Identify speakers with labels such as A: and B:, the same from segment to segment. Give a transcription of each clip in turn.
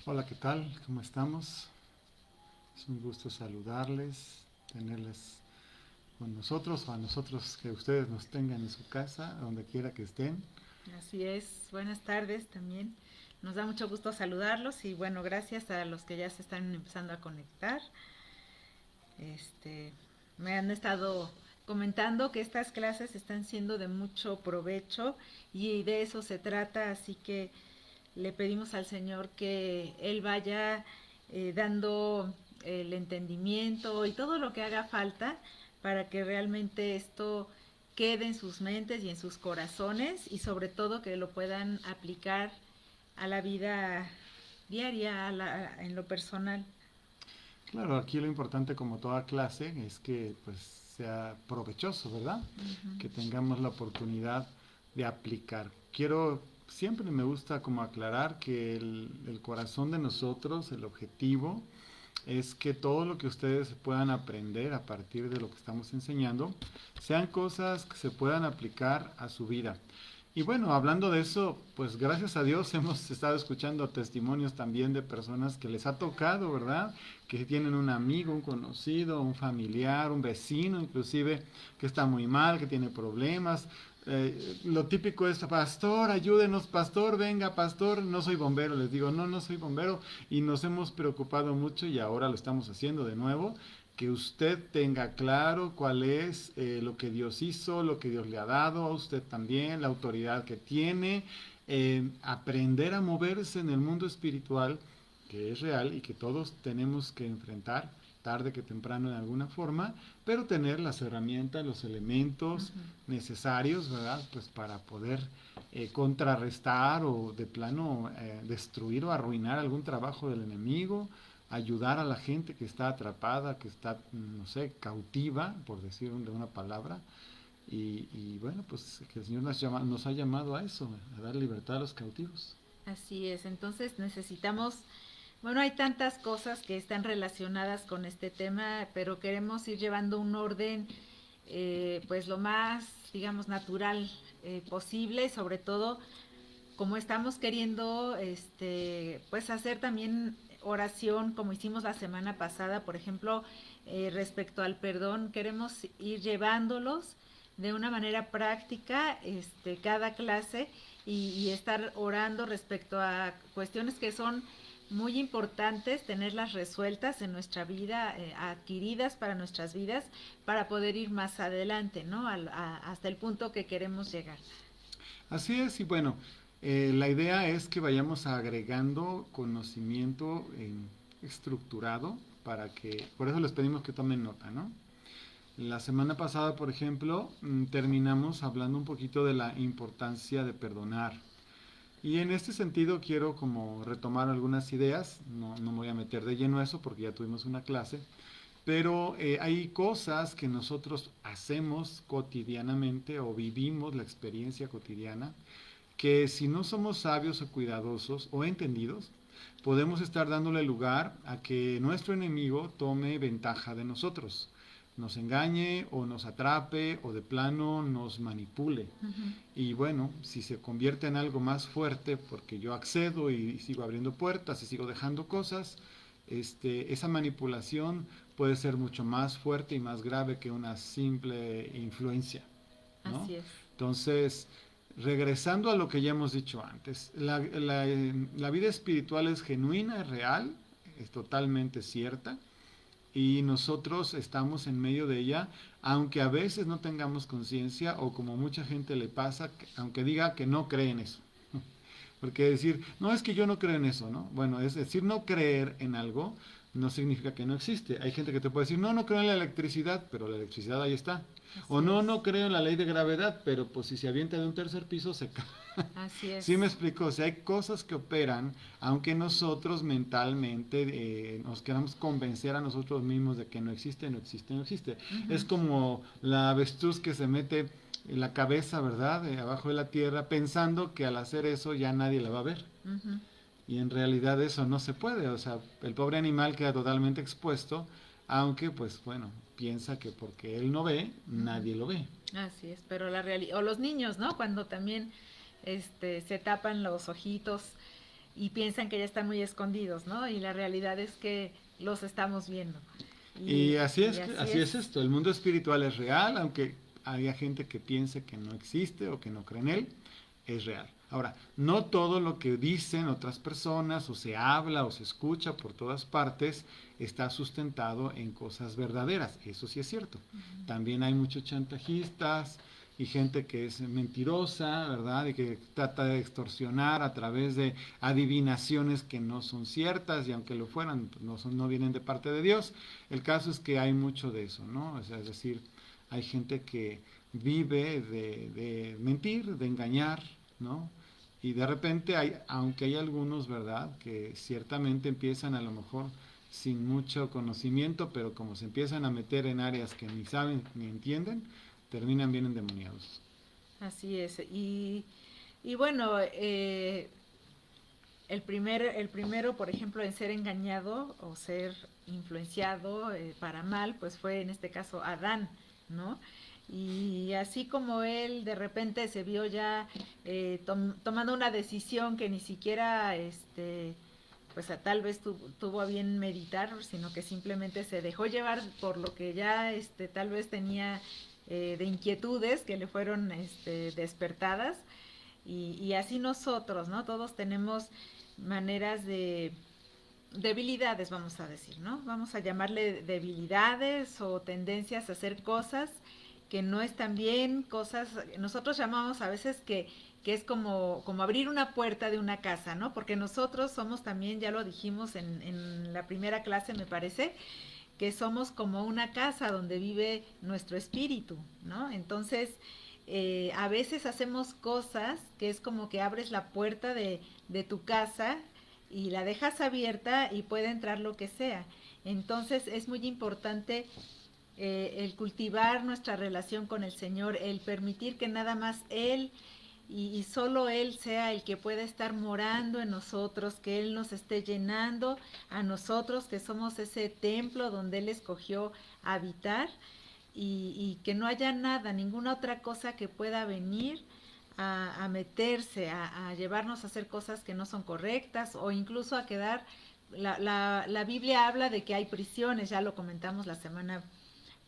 A: Hola, ¿qué tal? ¿Cómo estamos? Es un gusto saludarles, tenerles con nosotros o a nosotros que ustedes nos tengan en su casa, donde quiera que estén.
B: Así es, buenas tardes también. Nos da mucho gusto saludarlos y bueno, gracias a los que ya se están empezando a conectar. Este, Me han estado comentando que estas clases están siendo de mucho provecho y de eso se trata, así que le pedimos al Señor que Él vaya dando el entendimiento y todo lo que haga falta para que realmente esto quede en sus mentes y en sus corazones y sobre todo que lo puedan aplicar a la vida diaria, en lo personal.
A: Claro, aquí lo importante como toda clase es que pues sea provechoso, ¿verdad? Que tengamos la oportunidad de aplicar. Siempre me gusta como aclarar que el corazón de nosotros, el objetivo, es que todo lo que ustedes puedan aprender a partir de lo que estamos enseñando sean cosas que se puedan aplicar a su vida. Y bueno, hablando de eso, pues gracias a Dios hemos estado escuchando testimonios también de personas que les ha tocado, ¿verdad? Que tienen un amigo, un conocido, un familiar, un vecino inclusive, que está muy mal, que tiene problemas. Lo típico es, pastor, ayúdenos, pastor, venga, pastor, no soy bombero, les digo, no, no soy bombero, y nos hemos preocupado mucho y ahora lo estamos haciendo de nuevo, que usted tenga claro cuál es lo que Dios hizo, lo que Dios le ha dado a usted también, la autoridad que tiene, aprender a moverse en el mundo espiritual, que es real y que todos tenemos que enfrentar tarde que temprano en alguna forma, pero tener las herramientas, los elementos necesarios, ¿verdad? Pues para poder contrarrestar o de plano destruir o arruinar algún trabajo del enemigo, ayudar a la gente que está atrapada, que está, no sé, cautiva, por decir de una palabra. Y bueno, pues que el Señor nos ha llamado a eso, a dar libertad a los cautivos.
B: Así es, entonces necesitamos, bueno, hay tantas cosas que están relacionadas con este tema, pero queremos ir llevando un orden, pues lo más, digamos, natural posible, sobre todo como estamos queriendo, pues hacer también oración, como hicimos la semana pasada, por ejemplo, respecto al perdón, queremos ir llevándolos de una manera práctica, cada clase y estar orando respecto a cuestiones que son muy importantes, tenerlas resueltas en nuestra vida, adquiridas para nuestras vidas, para poder ir más adelante, ¿no? Hasta el punto que queremos llegar.
A: Así es, y bueno, la idea es que vayamos agregando conocimiento estructurado para que, por eso les pedimos que tomen nota, ¿no? La semana pasada, por ejemplo, terminamos hablando un poquito de la importancia de perdonar. Y en este sentido quiero como retomar algunas ideas, no me voy a meter de lleno a eso porque ya tuvimos una clase, pero hay cosas que nosotros hacemos cotidianamente o vivimos la experiencia cotidiana que si no somos sabios o cuidadosos o entendidos, podemos estar dándole lugar a que nuestro enemigo tome ventaja de nosotros, nos engañe o nos atrape o de plano nos manipule. Y bueno, si se convierte en algo más fuerte porque yo accedo y sigo abriendo puertas y sigo dejando cosas, esa manipulación puede ser mucho más fuerte y más grave que una simple influencia, ¿no?
B: Así es.
A: Entonces, regresando a lo que ya hemos dicho antes, la vida espiritual es genuina, es real, es totalmente cierta y nosotros estamos en medio de ella, aunque a veces no tengamos conciencia o como mucha gente le pasa, aunque diga que no cree en eso. Porque decir, no es que yo no creo en eso, ¿no? Bueno, es decir, no creer en algo no significa que no existe. Hay gente que te puede decir, no, no creo en la electricidad, pero la electricidad ahí está. O
B: Así
A: no,
B: es.
A: no creo en la ley de gravedad, pero pues si se avienta de un tercer piso se cae.
B: Así
A: Sí me
B: es.
A: explico, o sea, hay cosas que operan, aunque nosotros mentalmente nos queramos convencer a nosotros mismos de que no existe, no existe, no existe. Es como la avestruz que se mete en la cabeza, ¿verdad? Abajo de la tierra, pensando que al hacer eso ya nadie la va a ver. Y en realidad eso no se puede, o sea, el pobre animal queda totalmente expuesto, aunque pues bueno, piensa que porque él no ve, nadie lo ve.
B: Así es, pero la realidad, o los niños, ¿no? Cuando también se tapan los ojitos y piensan que ya están muy escondidos, ¿no? Y la realidad es que los estamos viendo.
A: Y así es esto. El mundo espiritual es real, aunque haya gente que piense que no existe o que no cree en él, es real. Ahora, no todo lo que dicen otras personas o se habla o se escucha por todas partes está sustentado en cosas verdaderas. Eso sí es cierto. También hay muchos chantajistas y gente que es mentirosa, ¿verdad? Y que trata de extorsionar a través de adivinaciones que no son ciertas y aunque lo fueran, pues no vienen de parte de Dios. El caso es que hay mucho de eso, ¿no? O sea, es decir, hay gente que vive de mentir, de engañar, ¿no? Y de repente aunque hay algunos, ¿verdad? Que ciertamente empiezan a lo mejor sin mucho conocimiento, pero como se empiezan a meter en áreas que ni saben ni entienden, terminan bien endemoniados.
B: Así es. Y bueno, el primero, por ejemplo, en ser engañado o ser influenciado para mal, pues fue en este caso Adán, ¿no? Y así como él de repente se vio ya tomando una decisión que ni siquiera, pues tal vez tuvo a bien meditar, sino que simplemente se dejó llevar por lo que ya, tal vez tenía de inquietudes que le fueron, despertadas. Y así nosotros, ¿no? Todos tenemos maneras de debilidades, vamos a decir, ¿no? Vamos a llamarle debilidades o tendencias a hacer cosas que no están bien, cosas, nosotros llamamos a veces que es como abrir una puerta de una casa, ¿no? Porque nosotros somos también, ya lo dijimos en la primera clase, me parece, que somos como una casa donde vive nuestro espíritu, ¿no? Entonces, a veces hacemos cosas que es como que abres la puerta de tu casa y la dejas abierta y puede entrar lo que sea. Entonces es muy importante el cultivar nuestra relación con el Señor, el permitir que nada más Él y solo Él sea el que pueda estar morando en nosotros, que Él nos esté llenando a nosotros, que somos ese templo donde Él escogió habitar y que no haya nada, ninguna otra cosa que pueda venir a meterse, a llevarnos a hacer cosas que no son correctas o incluso a quedar, la Biblia habla de que hay prisiones, ya lo comentamos la semana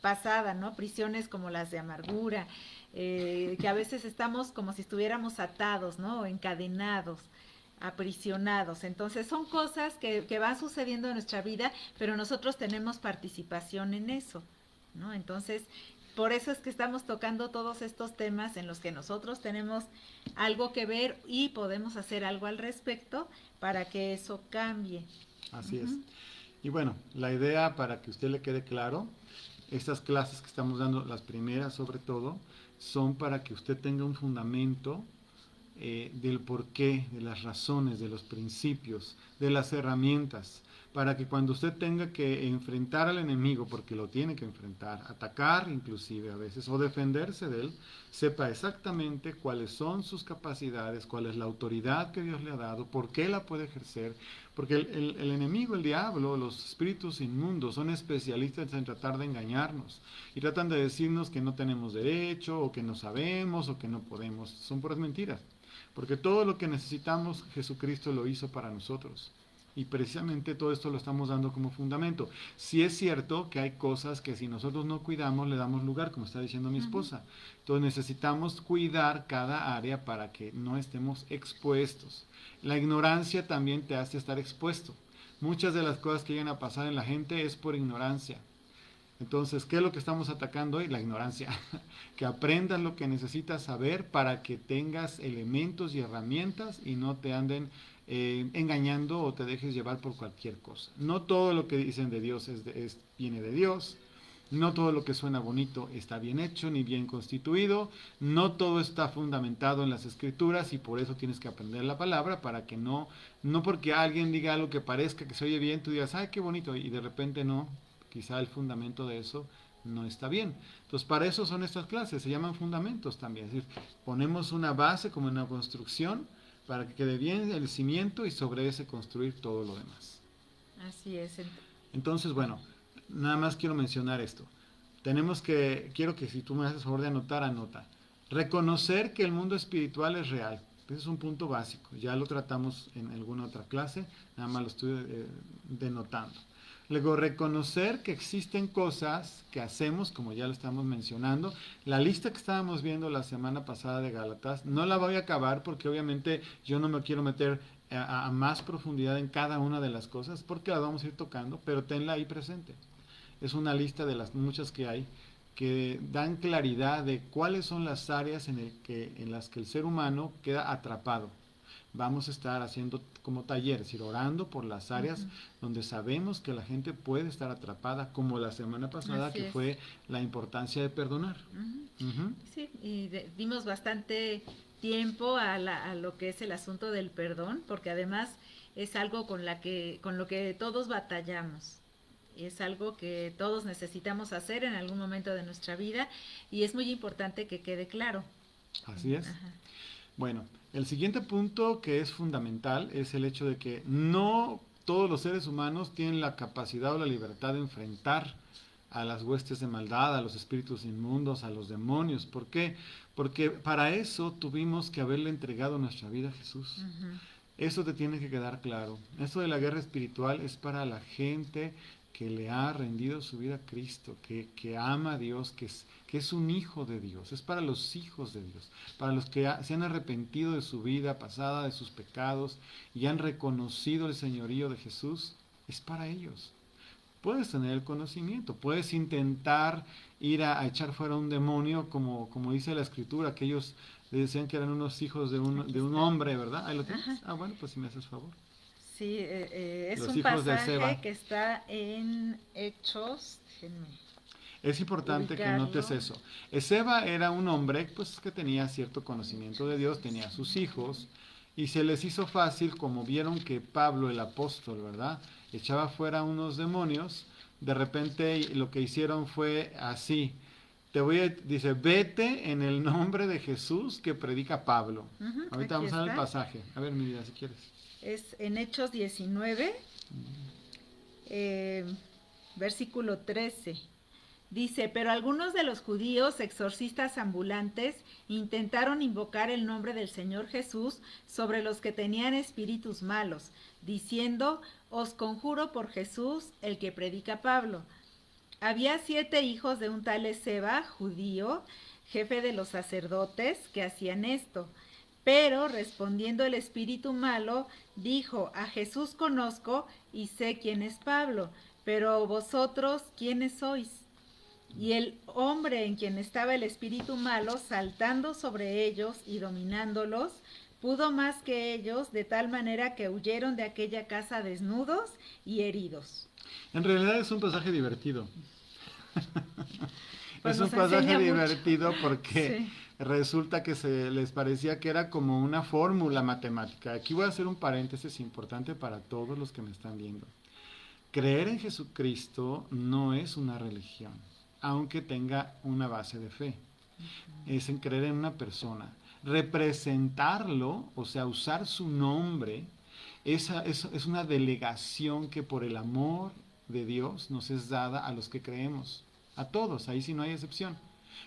B: pasada, ¿no? Prisiones como las de amargura, que a veces estamos como si estuviéramos atados, ¿no? O encadenados, aprisionados. Entonces son cosas que van sucediendo en nuestra vida, pero nosotros tenemos participación en eso, ¿no? Entonces, por eso es que estamos tocando todos estos temas en los que nosotros tenemos algo que ver y podemos hacer algo al respecto para que eso cambie.
A: Así es. Y bueno, la idea para que a usted le quede claro, estas clases que estamos dando, las primeras sobre todo, son para que usted tenga un fundamento del porqué, de las razones, de los principios, de las herramientas, para que cuando usted tenga que enfrentar al enemigo, porque lo tiene que enfrentar, atacar inclusive a veces, o defenderse de él, sepa exactamente cuáles son sus capacidades, cuál es la autoridad que Dios le ha dado, por qué la puede ejercer, porque el enemigo, el diablo, los espíritus inmundos son especialistas en tratar de engañarnos y tratan de decirnos que no tenemos derecho, o que no sabemos, o que no podemos. Son puras mentiras, porque todo lo que necesitamos Jesucristo lo hizo para nosotros. Y precisamente todo esto lo estamos dando como fundamento. Sí es cierto que hay cosas que si nosotros no cuidamos le damos lugar, como está diciendo mi esposa. Entonces necesitamos cuidar cada área para que no estemos expuestos. La ignorancia también te hace estar expuesto. Muchas de las cosas que llegan a pasar en la gente es por ignorancia. Entonces, ¿qué es lo que estamos atacando hoy? La ignorancia. Que aprendas lo que necesitas saber para que tengas elementos y herramientas y no te anden engañando o te dejes llevar por cualquier cosa. No todo lo que dicen de Dios viene de Dios. No todo lo que suena bonito está bien hecho ni bien constituido. No todo está fundamentado en las escrituras y por eso tienes que aprender la palabra para que no porque alguien diga algo que parezca que se oye bien, tú digas, ay, qué bonito, y de repente no, quizá el fundamento de eso no está bien. Entonces, para eso son estas clases, se llaman fundamentos también. Es decir, ponemos una base como una construcción para que quede bien el cimiento y sobre ese construir todo lo demás.
B: Así es.
A: Entonces, bueno, nada más quiero mencionar esto. Quiero que si tú me haces favor de anotar, anota. Reconocer que el mundo espiritual es real. Ese es un punto básico. Ya lo tratamos en alguna otra clase, nada más lo estoy denotando. Luego, reconocer que existen cosas que hacemos, como ya lo estamos mencionando. La lista que estábamos viendo la semana pasada de Gálatas, no la voy a acabar porque obviamente yo no me quiero meter a más profundidad en cada una de las cosas, porque las vamos a ir tocando, pero tenla ahí presente. Es una lista de las muchas que hay que dan claridad de cuáles son las áreas en las que el ser humano queda atrapado. Vamos a estar haciendo como taller, es decir, orando por las áreas donde sabemos que la gente puede estar atrapada, como la semana pasada, que fue la importancia de perdonar.
B: Sí, y dimos bastante tiempo a lo que es el asunto del perdón, porque además es algo con lo que todos batallamos. Es algo que todos necesitamos hacer en algún momento de nuestra vida y es muy importante que quede claro.
A: Así es. Bueno, el siguiente punto que es fundamental es el hecho de que no todos los seres humanos tienen la capacidad o la libertad de enfrentar a las huestes de maldad, a los espíritus inmundos, a los demonios. ¿Por qué? Porque para eso tuvimos que haberle entregado nuestra vida a Jesús. Eso te tiene que quedar claro. Eso de la guerra espiritual es para la gente que le ha rendido su vida a Cristo, que ama a Dios, que es un hijo de Dios. Es para los hijos de Dios, para los que se han arrepentido de su vida pasada, de sus pecados, y han reconocido el señorío de Jesús. Es para ellos. Puedes tener el conocimiento, puedes intentar ir a echar fuera un demonio, como dice la Escritura, que ellos le decían que eran unos hijos de un hombre, ¿verdad? ¿Ahí lo tienes? Bueno, pues si me haces favor.
B: Sí, es un pasaje que está en Hechos.
A: Es importante que notes eso. Esceva era un hombre pues, que tenía cierto conocimiento de Dios, tenía sus hijos, y se les hizo fácil, como vieron que Pablo, el apóstol, ¿verdad?, echaba fuera unos demonios. De repente lo que hicieron fue así. Dice, vete en el nombre de Jesús que predica Pablo. Ahorita vamos a ver el pasaje. A ver, mi vida, si quieres.
B: Es en Hechos 19, versículo 13. Dice, pero algunos de los judíos exorcistas ambulantes intentaron invocar el nombre del Señor Jesús sobre los que tenían espíritus malos, diciendo, os conjuro por Jesús, el que predica Pablo. Había 7 hijos de un tal Esceva, judío, jefe de los sacerdotes, que hacían esto. Pero respondiendo el espíritu malo, dijo, a Jesús conozco y sé quién es Pablo, pero vosotros, ¿quiénes sois? Y el hombre en quien estaba el espíritu malo, saltando sobre ellos y dominándolos, pudo más que ellos, de tal manera que huyeron de aquella casa desnudos y heridos.
A: En realidad es un pasaje divertido.
B: Pues
A: es un pasaje divertido
B: mucho.
A: porque... Sí. Resulta que se les parecía que era como una fórmula matemática. Aquí voy a hacer un paréntesis importante para todos los que me están viendo. Creer en Jesucristo no es una religión, aunque tenga una base de fe. Es en creer en una persona. Representarlo, o sea, usar su nombre, es una delegación que por el amor de Dios nos es dada a los que creemos. A todos, ahí sí no hay excepción.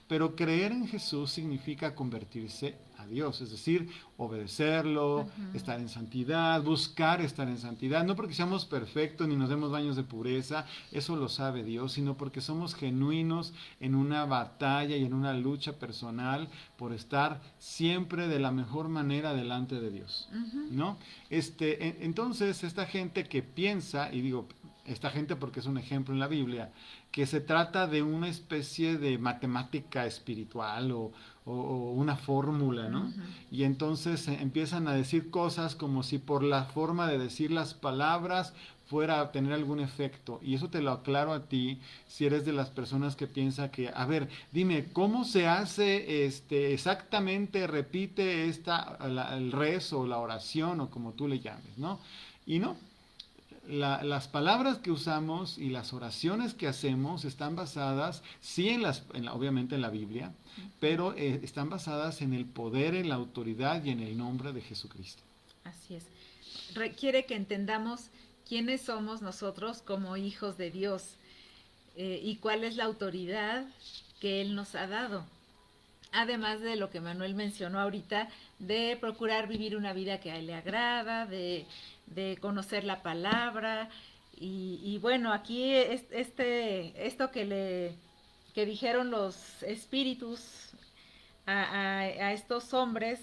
A: Pero creer en Jesús significa convertirse a Dios, es decir, obedecerlo, estar en santidad, buscar estar en santidad, no porque seamos perfectos ni nos demos baños de pureza, eso lo sabe Dios, sino porque somos genuinos en una batalla y en una lucha personal por estar siempre de la mejor manera delante de Dios, ¿no? Entonces, esta gente que piensa, y digo, esta gente porque es un ejemplo en la Biblia, que se trata de una especie de matemática espiritual o una fórmula, ¿no? Y entonces empiezan a decir cosas como si por la forma de decir las palabras fuera a tener algún efecto. Y eso te lo aclaro a ti si eres de las personas que piensa que, a ver, dime, ¿cómo se hace exactamente, repite el rezo o la oración o como tú le llames, ¿no? Y no. Las palabras que usamos y las oraciones que hacemos están basadas, sí, obviamente en la Biblia, pero están basadas en el poder, en la autoridad y en el nombre de Jesucristo.
B: Así es. Requiere que entendamos quiénes somos nosotros como hijos de Dios y cuál es la autoridad que Él nos ha dado. además de lo que Manuel mencionó ahorita, de procurar vivir una vida que a él le agrada, de conocer la palabra. Y bueno, aquí esto que dijeron los espíritus a estos hombres,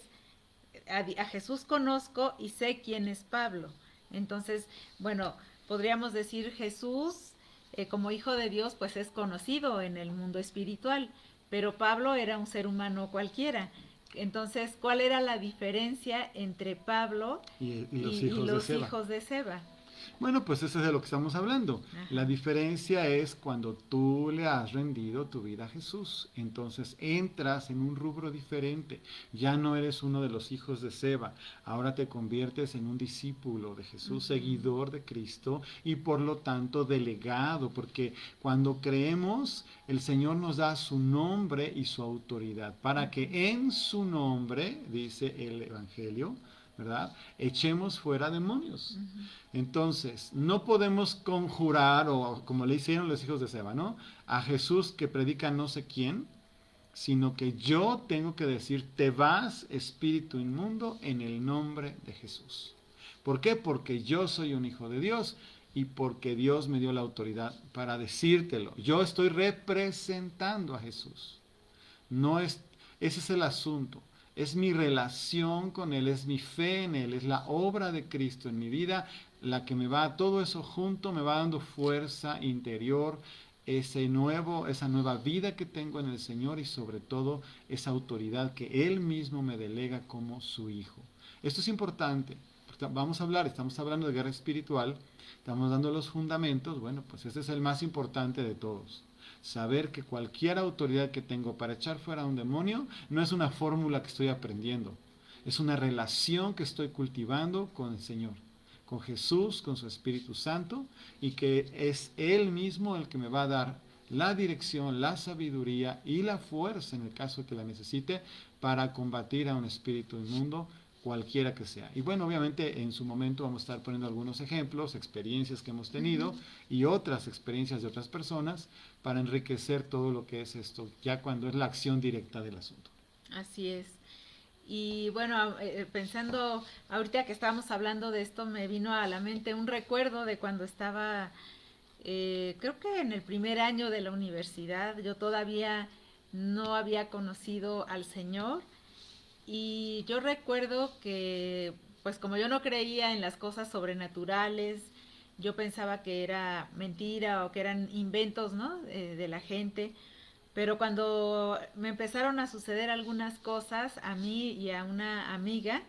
B: a Jesús conozco y sé quién es Pablo. Entonces, bueno, podríamos decir Jesús, como hijo de Dios, pues es conocido en el mundo espiritual, pero Pablo era un ser humano cualquiera. Entonces, ¿cuál era la diferencia entre Pablo
A: y los
B: y
A: hijos de
B: los
A: Seba.
B: hijos de Seba?
A: Bueno, pues eso es de lo que estamos hablando.
B: Ajá.
A: La diferencia es cuando tú le has rendido tu vida a Jesús. Entonces entras en un rubro diferente. Ya no eres uno de los hijos de Seba. Ahora te conviertes en un discípulo de Jesús, seguidor de Cristo y por lo tanto delegado. Porque cuando creemos, el Señor nos da su nombre y su autoridad para que en su nombre, dice el Evangelio, ¿verdad? Echemos fuera demonios. Entonces, no podemos conjurar, o como le hicieron los hijos de Seba, ¿no? A Jesús que predica no sé quién, sino que yo tengo que decir, te vas, espíritu inmundo, en el nombre de Jesús. ¿Por qué? Porque yo soy un hijo de Dios y porque Dios me dio la autoridad para decírtelo. Yo estoy representando a Jesús. No es, ese es el asunto. Es mi relación con Él, es mi fe en Él, es la obra de Cristo en mi vida la que me va, todo eso junto me va dando fuerza interior, esa nueva vida que tengo en el Señor y sobre todo esa autoridad que Él mismo me delega como su Hijo. Esto es importante. Estamos hablando de guerra espiritual, estamos dando los fundamentos, bueno, pues ese es el más importante de todos. Saber que cualquier autoridad que tengo para echar fuera a un demonio no es una fórmula que estoy aprendiendo, es una relación que estoy cultivando con el Señor, con Jesús, con su Espíritu Santo, y que es Él mismo el que me va a dar la dirección, la sabiduría y la fuerza en el caso de que la necesite para combatir a un espíritu inmundo, cualquiera que sea. Y bueno, obviamente en su momento vamos a estar poniendo algunos ejemplos, experiencias que hemos tenido y otras experiencias de otras personas para enriquecer todo lo que es esto, ya cuando es la acción directa del asunto.
B: Así es. Y bueno, pensando, ahorita que estábamos hablando de esto, me vino a la mente un recuerdo de cuando estaba, creo que en el primer año de la universidad. Yo todavía no había conocido al Señor y yo recuerdo que, pues como yo no creía en las cosas sobrenaturales, yo pensaba que era mentira o que eran inventos, ¿no? De la gente. Pero cuando me empezaron a suceder algunas cosas a mí y a una amiga,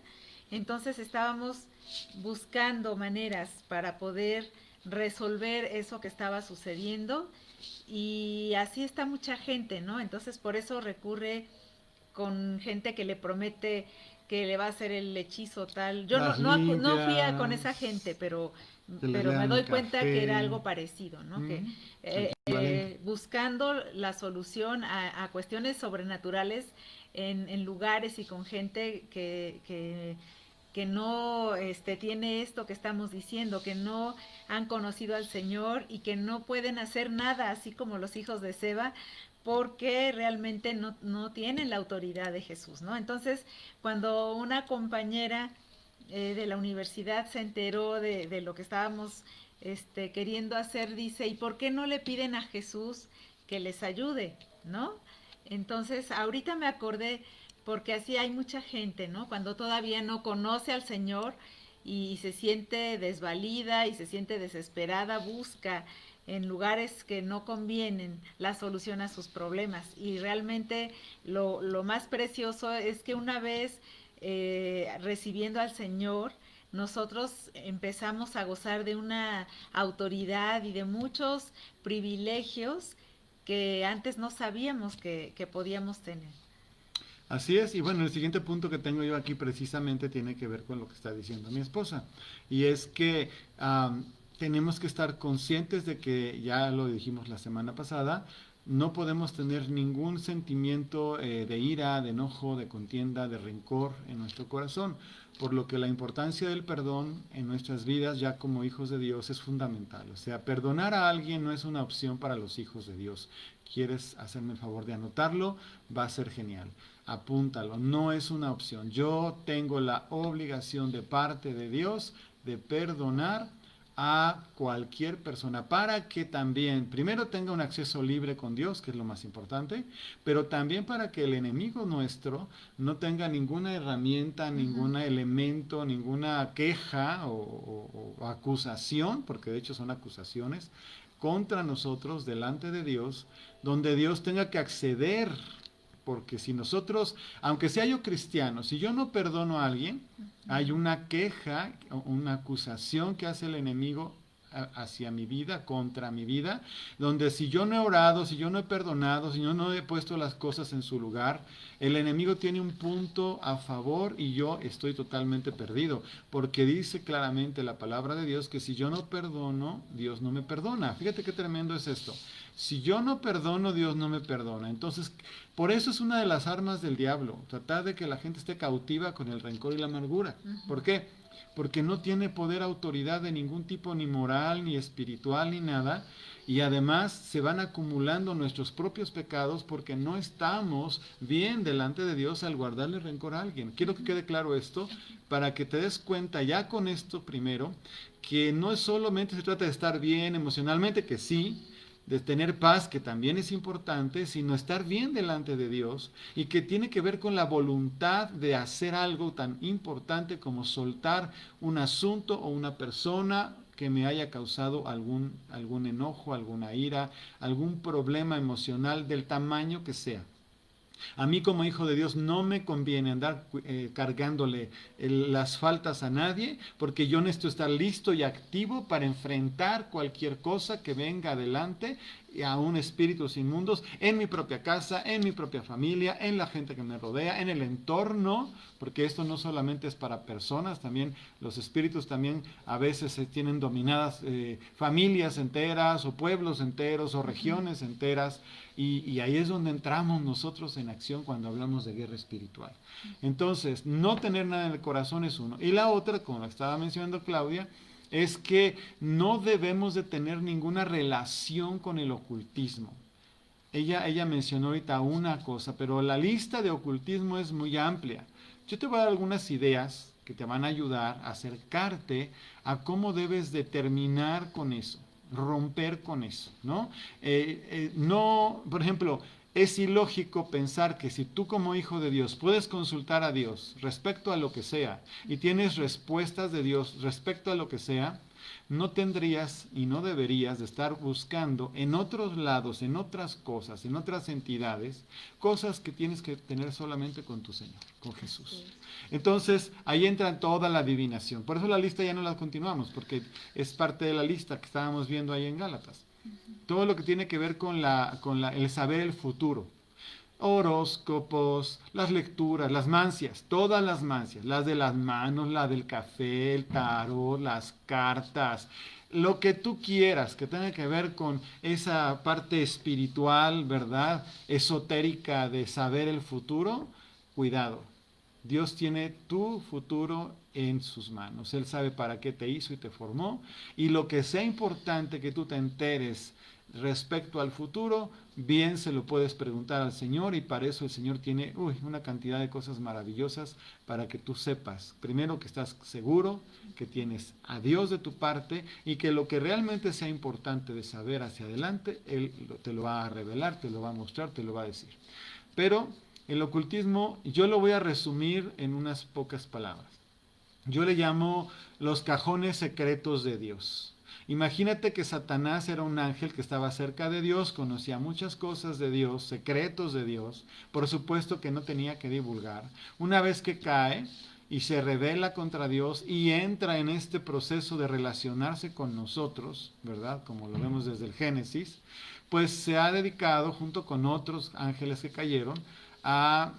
B: entonces estábamos buscando maneras para poder resolver eso que estaba sucediendo, y así está mucha gente, ¿no? Entonces por eso recurre con gente que le promete que le va a hacer el hechizo tal. Yo
A: Las
B: no fui con esa gente,
A: limpias, que les
B: pero me
A: lean
B: doy
A: el
B: cuenta que era
A: café.
B: algo parecido, ¿no? Que
A: El equivalente.
B: buscando la solución a cuestiones sobrenaturales en lugares y con gente que no tiene esto que estamos diciendo, que no han conocido al Señor y que no pueden hacer nada, así como los hijos de Seba, porque realmente no tienen la autoridad de Jesús, ¿no? Entonces, cuando una compañera de la universidad se enteró de lo que estábamos queriendo hacer, dice, ¿y por qué no le piden a Jesús que les ayude, ¿no? Entonces, ahorita me acordé, porque así hay mucha gente, ¿no? Cuando todavía no conoce al Señor y se siente desvalida y se siente desesperada, busca en lugares que no convienen la solución a sus problemas. Y realmente lo más precioso es que una vez recibiendo al Señor, nosotros empezamos a gozar de una autoridad y de muchos privilegios que antes no sabíamos que podíamos tener.
A: Así es, y bueno, el siguiente punto que tengo yo aquí precisamente tiene que ver con lo que está diciendo mi esposa, y es que tenemos que estar conscientes de que, ya lo dijimos la semana pasada, no podemos tener ningún sentimiento de ira, de enojo, de contienda, de rencor en nuestro corazón, por lo que la importancia del perdón en nuestras vidas ya como hijos de Dios es fundamental. O sea, perdonar a alguien no es una opción para los hijos de Dios. ¿Quieres hacerme el favor de anotarlo? Va a ser genial. apúntalo, no es una opción. Yo tengo la obligación de parte de Dios de perdonar a cualquier persona para que también, primero tenga un acceso libre con Dios, que es lo más importante, pero también para que el enemigo nuestro no tenga ninguna herramienta, ningún elemento, ninguna queja o acusación, porque de hecho son acusaciones, contra nosotros delante de Dios, donde Dios tenga que acceder. Porque si nosotros, aunque sea yo cristiano, si yo no perdono a alguien, hay una queja, una acusación que hace el enemigo hacia mi vida, contra mi vida, donde si yo no he orado, si yo no he perdonado, si yo no he puesto las cosas en su lugar, el enemigo tiene un punto a favor y yo estoy totalmente perdido, porque dice claramente la palabra de Dios que si yo no perdono, Dios no me perdona. Fíjate qué tremendo es esto. Si yo no perdono, Dios no me perdona. Entonces, por eso es una de las armas del diablo, tratar de que la gente esté cautiva con el rencor y la amargura. ¿Por qué? Porque no tiene poder, autoridad de ningún tipo, ni moral, ni espiritual, ni nada. Y además se van acumulando nuestros propios pecados porque no estamos bien delante de Dios al guardarle rencor a alguien. Quiero que quede claro esto para que te des cuenta ya con esto primero, que no es solamente se trata de estar bien emocionalmente, que sí, de tener paz, que también es importante, sino estar bien delante de Dios y que tiene que ver con la voluntad de hacer algo tan importante como soltar un asunto o una persona que me haya causado algún enojo, alguna ira, algún problema emocional del tamaño que sea. A mí como hijo de Dios no me conviene andar cargándole las faltas a nadie, porque yo necesito estar listo y activo para enfrentar cualquier cosa que venga adelante a un espíritus inmundos en mi propia casa, en mi propia familia, en la gente que me rodea, en el entorno, porque esto no solamente es para personas, también los espíritus también a veces tienen dominadas familias enteras o pueblos enteros o regiones enteras. Y ahí es donde entramos nosotros en acción cuando hablamos de guerra espiritual. Entonces, no tener nada en el corazón es uno. Y la otra, como la estaba mencionando Claudia, es que no debemos de tener ninguna relación con el ocultismo. Ella mencionó ahorita una cosa, pero la lista de ocultismo es muy amplia. Yo te voy a dar algunas ideas que te van a ayudar a acercarte a cómo debes de terminar con eso, romper con eso, ¿no? No, por ejemplo, es ilógico pensar que si tú como hijo de Dios puedes consultar a Dios respecto a lo que sea y tienes respuestas de Dios respecto a lo que sea, no tendrías y no deberías de estar buscando en otros lados, en otras cosas, en otras entidades, cosas que tienes que tener solamente con tu Señor, con Jesús. Entonces, ahí entra toda la adivinación. Por eso la lista ya no la continuamos, porque es parte de la lista que estábamos viendo ahí en Gálatas. Todo lo que tiene que ver con el saber el futuro. Horóscopos, las lecturas, las mancias, todas las mancias, las de las manos, la del café, el tarot, las cartas, lo que tú quieras que tenga que ver con esa parte espiritual, ¿verdad? Esotérica de saber el futuro, cuidado. Dios tiene tu futuro en sus manos. Él sabe para qué te hizo y te formó. Y lo que sea importante que tú te enteres respecto al futuro, bien se lo puedes preguntar al Señor, y para eso el Señor tiene una cantidad de cosas maravillosas para que tú sepas, primero, que estás seguro, que tienes a Dios de tu parte y que lo que realmente sea importante de saber hacia adelante, Él te lo va a revelar, te lo va a mostrar, te lo va a decir. Pero el ocultismo yo lo voy a resumir en unas pocas palabras. Yo le llamo los cajones secretos de Dios. Imagínate que Satanás era un ángel que estaba cerca de Dios, conocía muchas cosas de Dios, secretos de Dios, por supuesto que no tenía que divulgar. Una vez que cae y se rebela contra Dios y entra en este proceso de relacionarse con nosotros, ¿verdad? Como lo vemos desde el Génesis, pues se ha dedicado junto con otros ángeles que cayeron a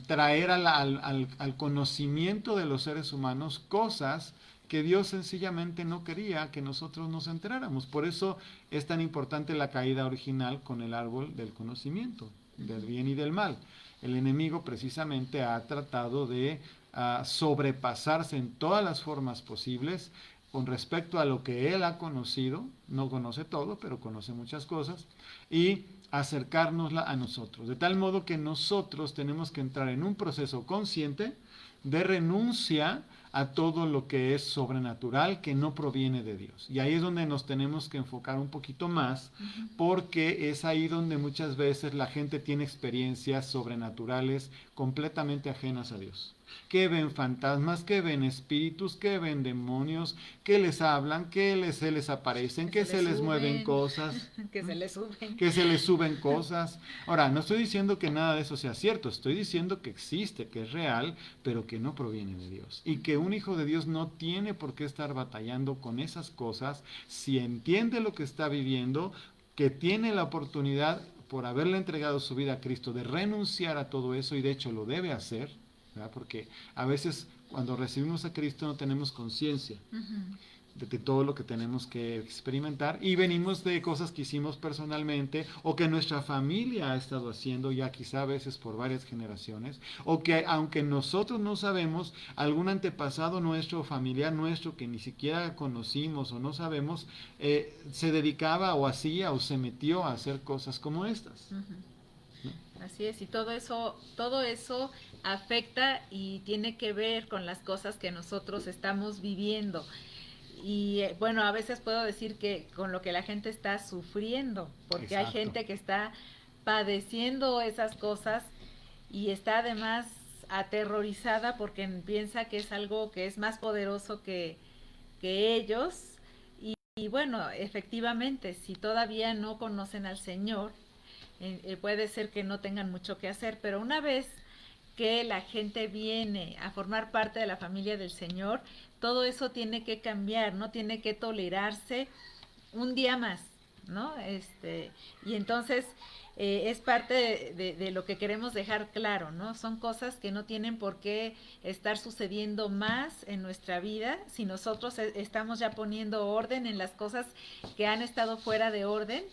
A: traer al conocimiento de los seres humanos cosas que Dios sencillamente no quería que nosotros nos enteráramos. Por eso es tan importante la caída original con el árbol del conocimiento, del bien y del mal. El enemigo precisamente ha tratado de sobrepasarse en todas las formas posibles con respecto a lo que él ha conocido, no conoce todo, pero conoce muchas cosas, y acercárnosla a nosotros. De tal modo que nosotros tenemos que entrar en un proceso consciente de renuncia a todo lo que es sobrenatural que no proviene de Dios. Y ahí es donde nos tenemos que enfocar un poquito más, porque es ahí donde muchas veces la gente tiene experiencias sobrenaturales completamente ajenas a Dios. Que ven fantasmas, que ven espíritus, que ven demonios, que les hablan, se les aparecen, que se les mueven cosas.
B: Que se les suben.
A: Que se les suben cosas. Ahora, no estoy diciendo que nada de eso sea cierto, estoy diciendo que existe, que es real, pero que no proviene de Dios. Y que un hijo de Dios no tiene por qué estar batallando con esas cosas si entiende lo que está viviendo, que tiene la oportunidad, por haberle entregado su vida a Cristo, de renunciar a todo eso, y de hecho lo debe hacer, ¿verdad? Porque a veces cuando recibimos a Cristo no tenemos conciencia de todo lo que tenemos que experimentar, y venimos de cosas que hicimos personalmente o que nuestra familia ha estado haciendo ya quizá a veces por varias generaciones, o que aunque nosotros no sabemos, algún antepasado nuestro, familiar nuestro que ni siquiera conocimos o no sabemos, se dedicaba o hacía o se metió a hacer cosas como estas.
B: Así es, y todo eso afecta y tiene que ver con las cosas que nosotros estamos viviendo. Y bueno, a veces puedo decir que con lo que la gente está sufriendo, porque hay gente que está padeciendo esas cosas y está además aterrorizada porque piensa que es algo que es más poderoso que ellos. Y bueno, efectivamente, si todavía no conocen al Señor, puede ser que no tengan mucho que hacer, pero una vez que la gente viene a formar parte de la familia del Señor, todo eso tiene que cambiar, no tiene que tolerarse un día más, ¿no? Y entonces es parte de lo que queremos dejar claro, ¿no? Son cosas que no tienen por qué estar sucediendo más en nuestra vida si nosotros estamos ya poniendo orden en las cosas que han estado fuera de orden.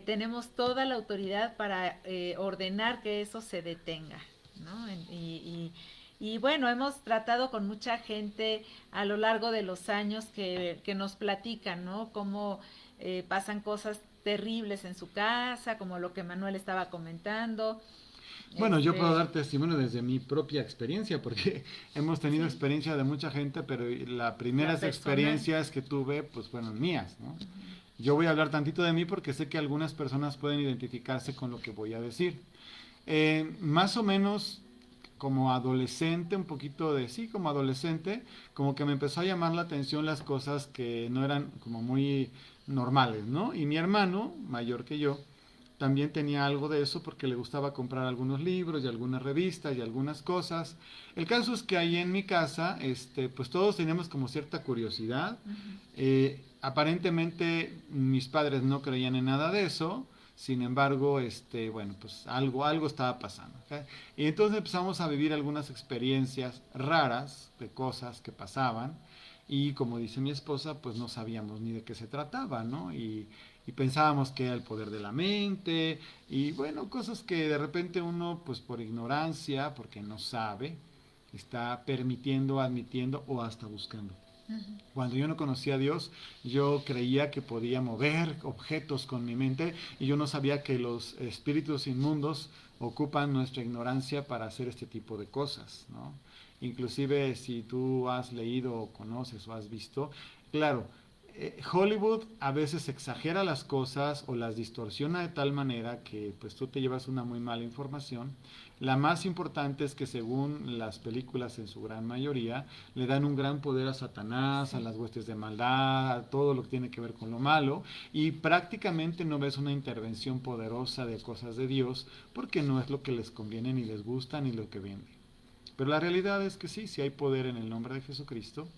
B: Tenemos toda la autoridad para ordenar que eso se detenga, ¿no? Y bueno, hemos tratado con mucha gente a lo largo de los años que nos platican, ¿no? Cómo pasan cosas terribles en su casa, como lo que Manuel estaba comentando.
A: Bueno, yo puedo dar testimonio desde mi propia experiencia, porque hemos tenido experiencia de mucha gente, pero las primeras experiencias que tuve, pues fueron mías, ¿no? Yo voy a hablar tantito de mí porque sé que algunas personas pueden identificarse con lo que voy a decir. Más o menos como adolescente, un poquito de, sí, como adolescente, como que me empezó a llamar la atención las cosas que no eran como muy normales, ¿no? Y mi hermano, mayor que yo, también tenía algo de eso porque le gustaba comprar algunos libros y algunas revistas y algunas cosas. El caso es que ahí en mi casa, pues todos teníamos como cierta curiosidad. Aparentemente mis padres no creían en nada de eso. Sin embargo, bueno, pues algo estaba pasando, ¿okay? Y entonces empezamos a vivir algunas experiencias raras de cosas que pasaban, y como dice mi esposa, pues no sabíamos ni de qué se trataba, ¿no? Y pensábamos que era el poder de la mente, y bueno, cosas que de repente uno, pues por ignorancia, porque no sabe, está permitiendo, admitiendo o hasta buscando. Cuando yo no conocía a Dios, yo creía que podía mover objetos con mi mente, y yo no sabía que los espíritus inmundos ocupan nuestra ignorancia para hacer este tipo de cosas, ¿no? Inclusive si tú has leído o conoces o has visto, claro, Hollywood a veces exagera las cosas o las distorsiona de tal manera que pues tú te llevas una muy mala información. La más importante es que según las películas en su gran mayoría le dan un gran poder a Satanás, a las huestes de maldad, a todo lo que tiene que ver con lo malo, y prácticamente no ves una intervención poderosa de cosas de Dios porque no es lo que les conviene, ni les gusta, ni lo que vende. Pero la realidad es que sí hay poder en el nombre de Jesucristo.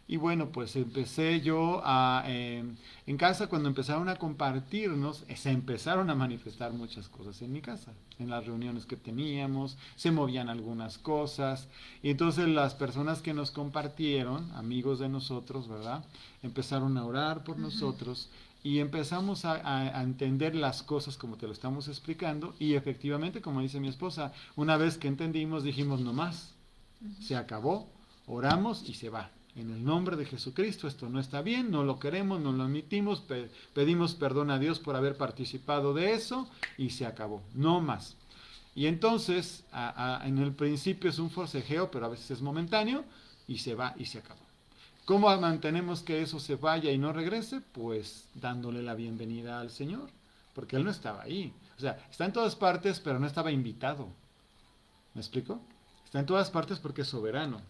A: Y bueno, pues empecé yo en casa, cuando empezaron a compartirnos, se empezaron a manifestar muchas cosas en mi casa. En las reuniones que teníamos, se movían algunas cosas. Y entonces las personas que nos compartieron, amigos de nosotros, ¿verdad? Empezaron a orar por nosotros, y empezamos a entender las cosas como te lo estamos explicando. Y efectivamente, como dice mi esposa, una vez que entendimos, dijimos no más. Se acabó, oramos y se va. en el nombre de Jesucristo, esto no está bien, no lo queremos, no lo admitimos, pedimos perdón a Dios por haber participado de eso y se acabó, no más. Y entonces, en el principio es un forcejeo, pero a veces es momentáneo y se va y se acabó. ¿Cómo mantenemos que eso se vaya y no regrese? Pues dándole la bienvenida al Señor, porque Él no estaba ahí. O sea, está en todas partes, pero no estaba invitado. ¿Me explico? Está en todas partes porque es soberano.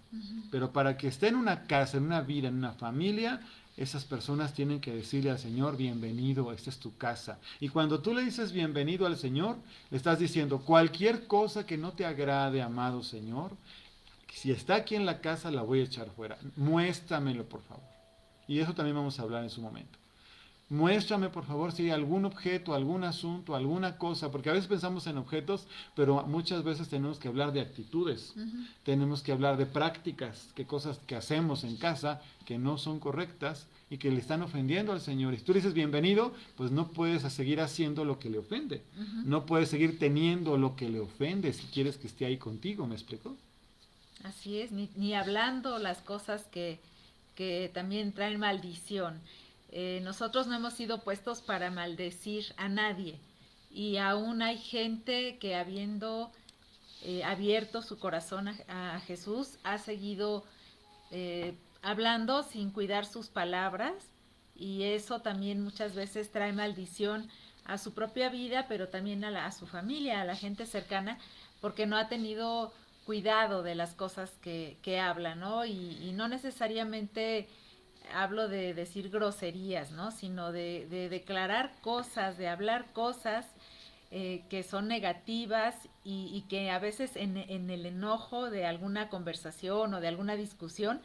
A: Pero para que esté en una casa, en una vida, en una familia, esas personas tienen que decirle al Señor, bienvenido, esta es tu casa. Y cuando tú le dices bienvenido al Señor, le estás diciendo, cualquier cosa que no te agrade, amado Señor, si está aquí en la casa, la voy a echar fuera. Muéstramelo, por favor. Y eso también vamos a hablar en su momento. Muéstrame, por favor, si hay algún objeto, algún asunto, alguna cosa, porque a veces pensamos en objetos, pero muchas veces tenemos que hablar de actitudes, tenemos que hablar de prácticas, que cosas que hacemos en casa que no son correctas y que le están ofendiendo al Señor. Y si tú le dices bienvenido, pues no puedes seguir haciendo lo que le ofende, no puedes seguir teniendo lo que le ofende si quieres que esté ahí contigo, ¿me explico?
B: Así es, ni hablando las cosas que también traen maldición. Nosotros no hemos sido puestos para maldecir a nadie y aún hay gente que habiendo abierto su corazón a Jesús ha seguido hablando sin cuidar sus palabras y eso también muchas veces trae maldición a su propia vida, pero también a su familia, a la gente cercana, porque no ha tenido cuidado de las cosas que habla, ¿no? Y no necesariamente hablo de decir groserías, ¿no? Sino de declarar cosas, de hablar cosas que son negativas y que a veces en el enojo de alguna conversación o de alguna discusión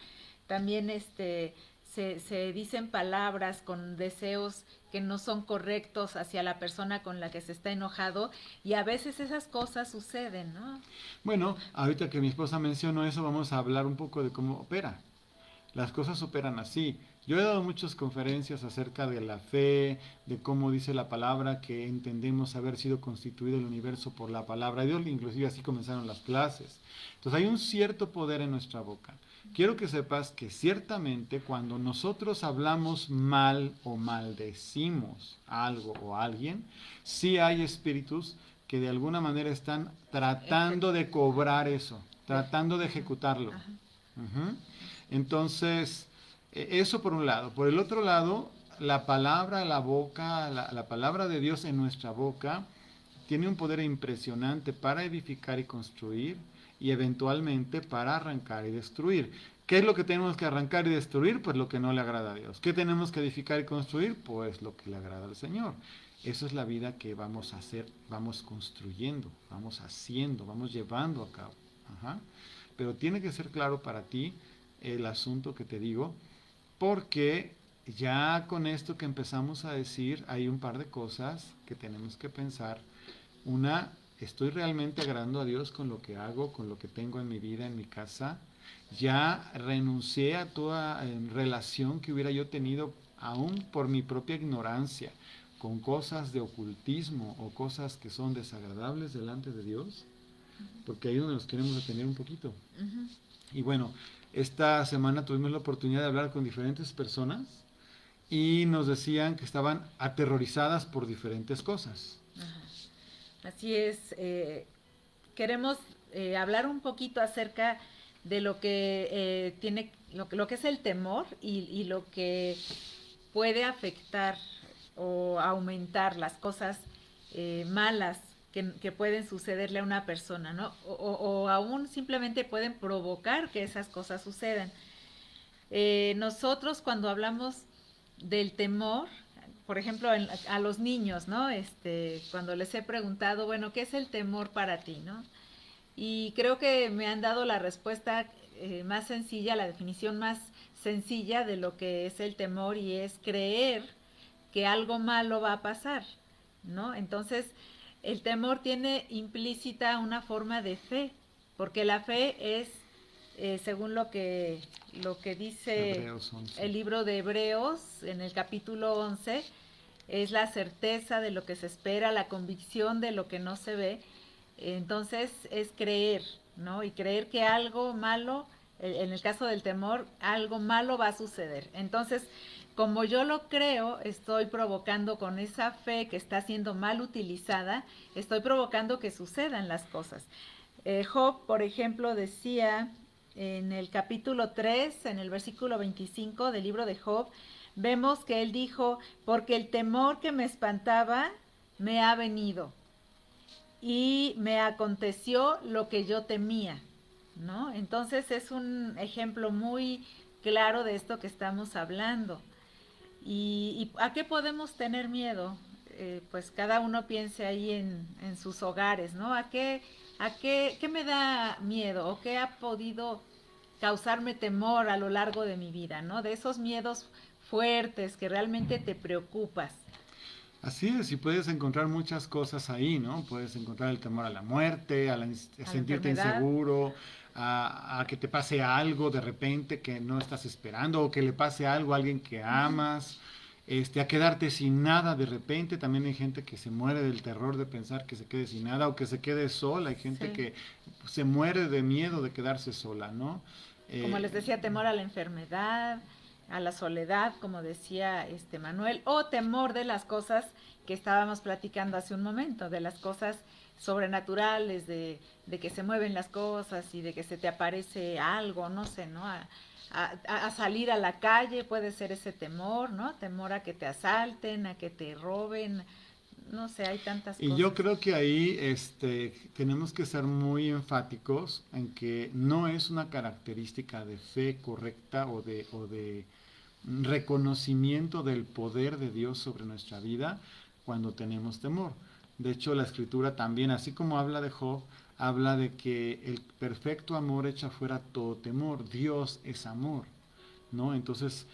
B: también se dicen palabras con deseos que no son correctos hacia la persona con la que se está enojado y a veces esas cosas suceden, ¿no?
A: Bueno, ahorita que mi esposa mencionó eso, vamos a hablar un poco de cómo opera. Las cosas operan así. Yo he dado muchas conferencias acerca de la fe, de cómo dice la palabra que entendemos haber sido constituido el universo por la palabra de Dios, inclusive así comenzaron las clases. Entonces hay un cierto poder en nuestra boca. Quiero que sepas que ciertamente cuando nosotros hablamos mal o maldecimos algo o a alguien, sí hay espíritus que de alguna manera están tratando de cobrar eso, tratando de ejecutarlo. Entonces, eso por un lado. Por el otro lado, la palabra, la boca, la palabra de Dios en nuestra boca tiene un poder impresionante para edificar y construir y eventualmente para arrancar y destruir. ¿Qué es lo que tenemos que arrancar y destruir? Pues lo que no le agrada a Dios. ¿Qué tenemos que edificar y construir? Pues lo que le agrada al Señor. Eso es la vida que vamos a hacer, vamos construyendo, vamos haciendo, vamos llevando a cabo. Pero tiene que ser claro para ti el asunto que te digo, porque ya con esto que empezamos a decir hay un par de cosas que tenemos que pensar. Una, ¿estoy realmente agradando a Dios con lo que hago, con lo que tengo en mi vida, en mi casa? Ya renuncié a toda relación que hubiera yo tenido, aún por mi propia ignorancia, con cosas de ocultismo o cosas que son desagradables delante de Dios, porque ahí es donde nos queremos detener un poquito. Y bueno, esta semana tuvimos la oportunidad de hablar con diferentes personas y nos decían que estaban aterrorizadas por diferentes cosas.
B: Así es. Queremos hablar un poquito acerca de lo que tiene, lo que es el temor y lo que puede afectar o aumentar las cosas malas que pueden sucederle a una persona, ¿no? O aún simplemente pueden provocar que esas cosas sucedan. Nosotros cuando hablamos del temor, por ejemplo, a los niños, ¿no? Cuando les he preguntado, bueno, ¿qué es el temor para ti, no? Y creo que me han dado la respuesta más sencilla, la definición más sencilla de lo que es el temor y es creer que algo malo va a pasar, ¿no? Entonces, el temor tiene implícita una forma de fe, porque la fe es, según lo que dice el libro de Hebreos, en el capítulo 11, es la certeza de lo que se espera, la convicción de lo que no se ve. Entonces, es creer, ¿no? Y creer que algo malo en el caso del temor, algo malo va a suceder. Entonces, como yo lo creo, estoy provocando con esa fe que está siendo mal utilizada, estoy provocando que sucedan las cosas. Job, por ejemplo, decía en el capítulo 3, en el versículo 25 del libro de Job, vemos que él dijo, porque el temor que me espantaba me ha venido y me aconteció lo que yo temía, ¿no? Entonces es un ejemplo muy claro de esto que estamos hablando. ¿Y a qué podemos tener miedo? Pues cada uno piense ahí en sus hogares, ¿no? ¿Qué me da miedo o qué ha podido causarme temor a lo largo de mi vida, ¿no? De esos miedos fuertes que realmente te preocupas.
A: Así es, y puedes encontrar muchas cosas ahí, ¿no? Puedes encontrar el temor a la muerte, a
B: A la
A: sentirte
B: enfermedad.
A: inseguro, a que te pase algo de repente que no estás esperando, o que le pase algo a alguien que amas, a quedarte sin nada de repente. También hay gente que se muere del terror de pensar que se quede sin nada, o que se quede sola. Hay gente
B: Sí.
A: que se muere de miedo de quedarse sola, ¿no?
B: Como les decía, temor a la enfermedad, a la soledad, como decía Manuel, o temor de las cosas que estábamos platicando hace un momento, de las cosas sobrenaturales, de que se mueven las cosas y de que se te aparece algo, no sé, ¿no? A salir a la calle puede ser ese temor, ¿no? Temor a que te asalten, a que te roben, no sé, hay tantas
A: Y yo
B: cosas.
A: creo que ahí tenemos que ser muy enfáticos en que no es una característica de fe correcta o de reconocimiento del poder de Dios sobre nuestra vida cuando tenemos temor. De hecho, la escritura también, así como habla de Job, habla de que el perfecto amor echa fuera todo temor. Dios es amor, ¿no? Entonces,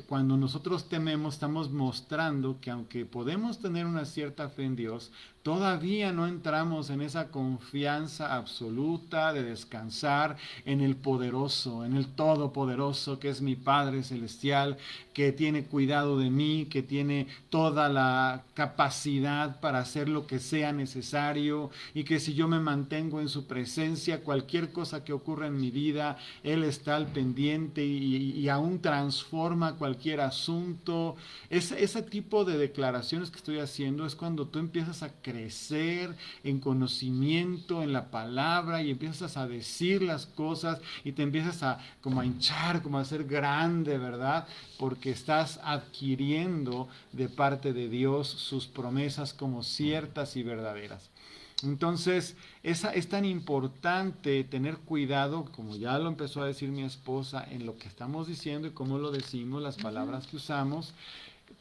A: cuando nosotros tememos, estamos mostrando que aunque podemos tener una cierta fe en Dios, todavía no entramos en esa confianza absoluta de descansar en el poderoso, en el todopoderoso, que es mi Padre Celestial, que tiene cuidado de mí, que tiene toda la capacidad para hacer lo que sea necesario, y que si yo me mantengo en su presencia, cualquier cosa que ocurra en mi vida, Él está al pendiente y aún transforma cualquier asunto. Ese tipo de declaraciones que estoy haciendo es cuando tú empiezas a crecer en conocimiento, en la palabra, y empiezas a decir las cosas y te empiezas a como a hinchar, como a ser grande, ¿verdad? Porque estás adquiriendo de parte de Dios sus promesas como ciertas y verdaderas. Entonces, es tan importante tener cuidado, como ya lo empezó a decir mi esposa, en lo que estamos diciendo y cómo lo decimos, las palabras que usamos,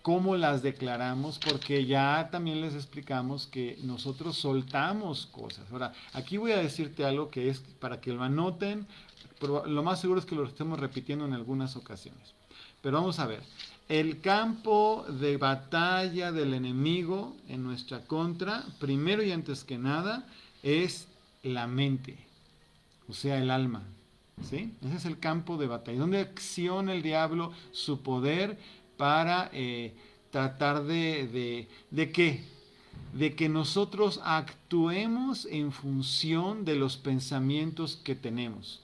A: cómo las declaramos, porque ya también les explicamos que nosotros soltamos cosas. Ahora, aquí voy a decirte algo que es para que lo anoten, pero lo más seguro es que lo estemos repitiendo en algunas ocasiones. Pero vamos a ver, el campo de batalla del enemigo en nuestra contra, primero y antes que nada, es la mente, o sea, el alma. ¿Sí? Ese es el campo de batalla, donde acciona el diablo su poder para tratar de ¿qué? De que nosotros actuemos en función de los pensamientos que tenemos.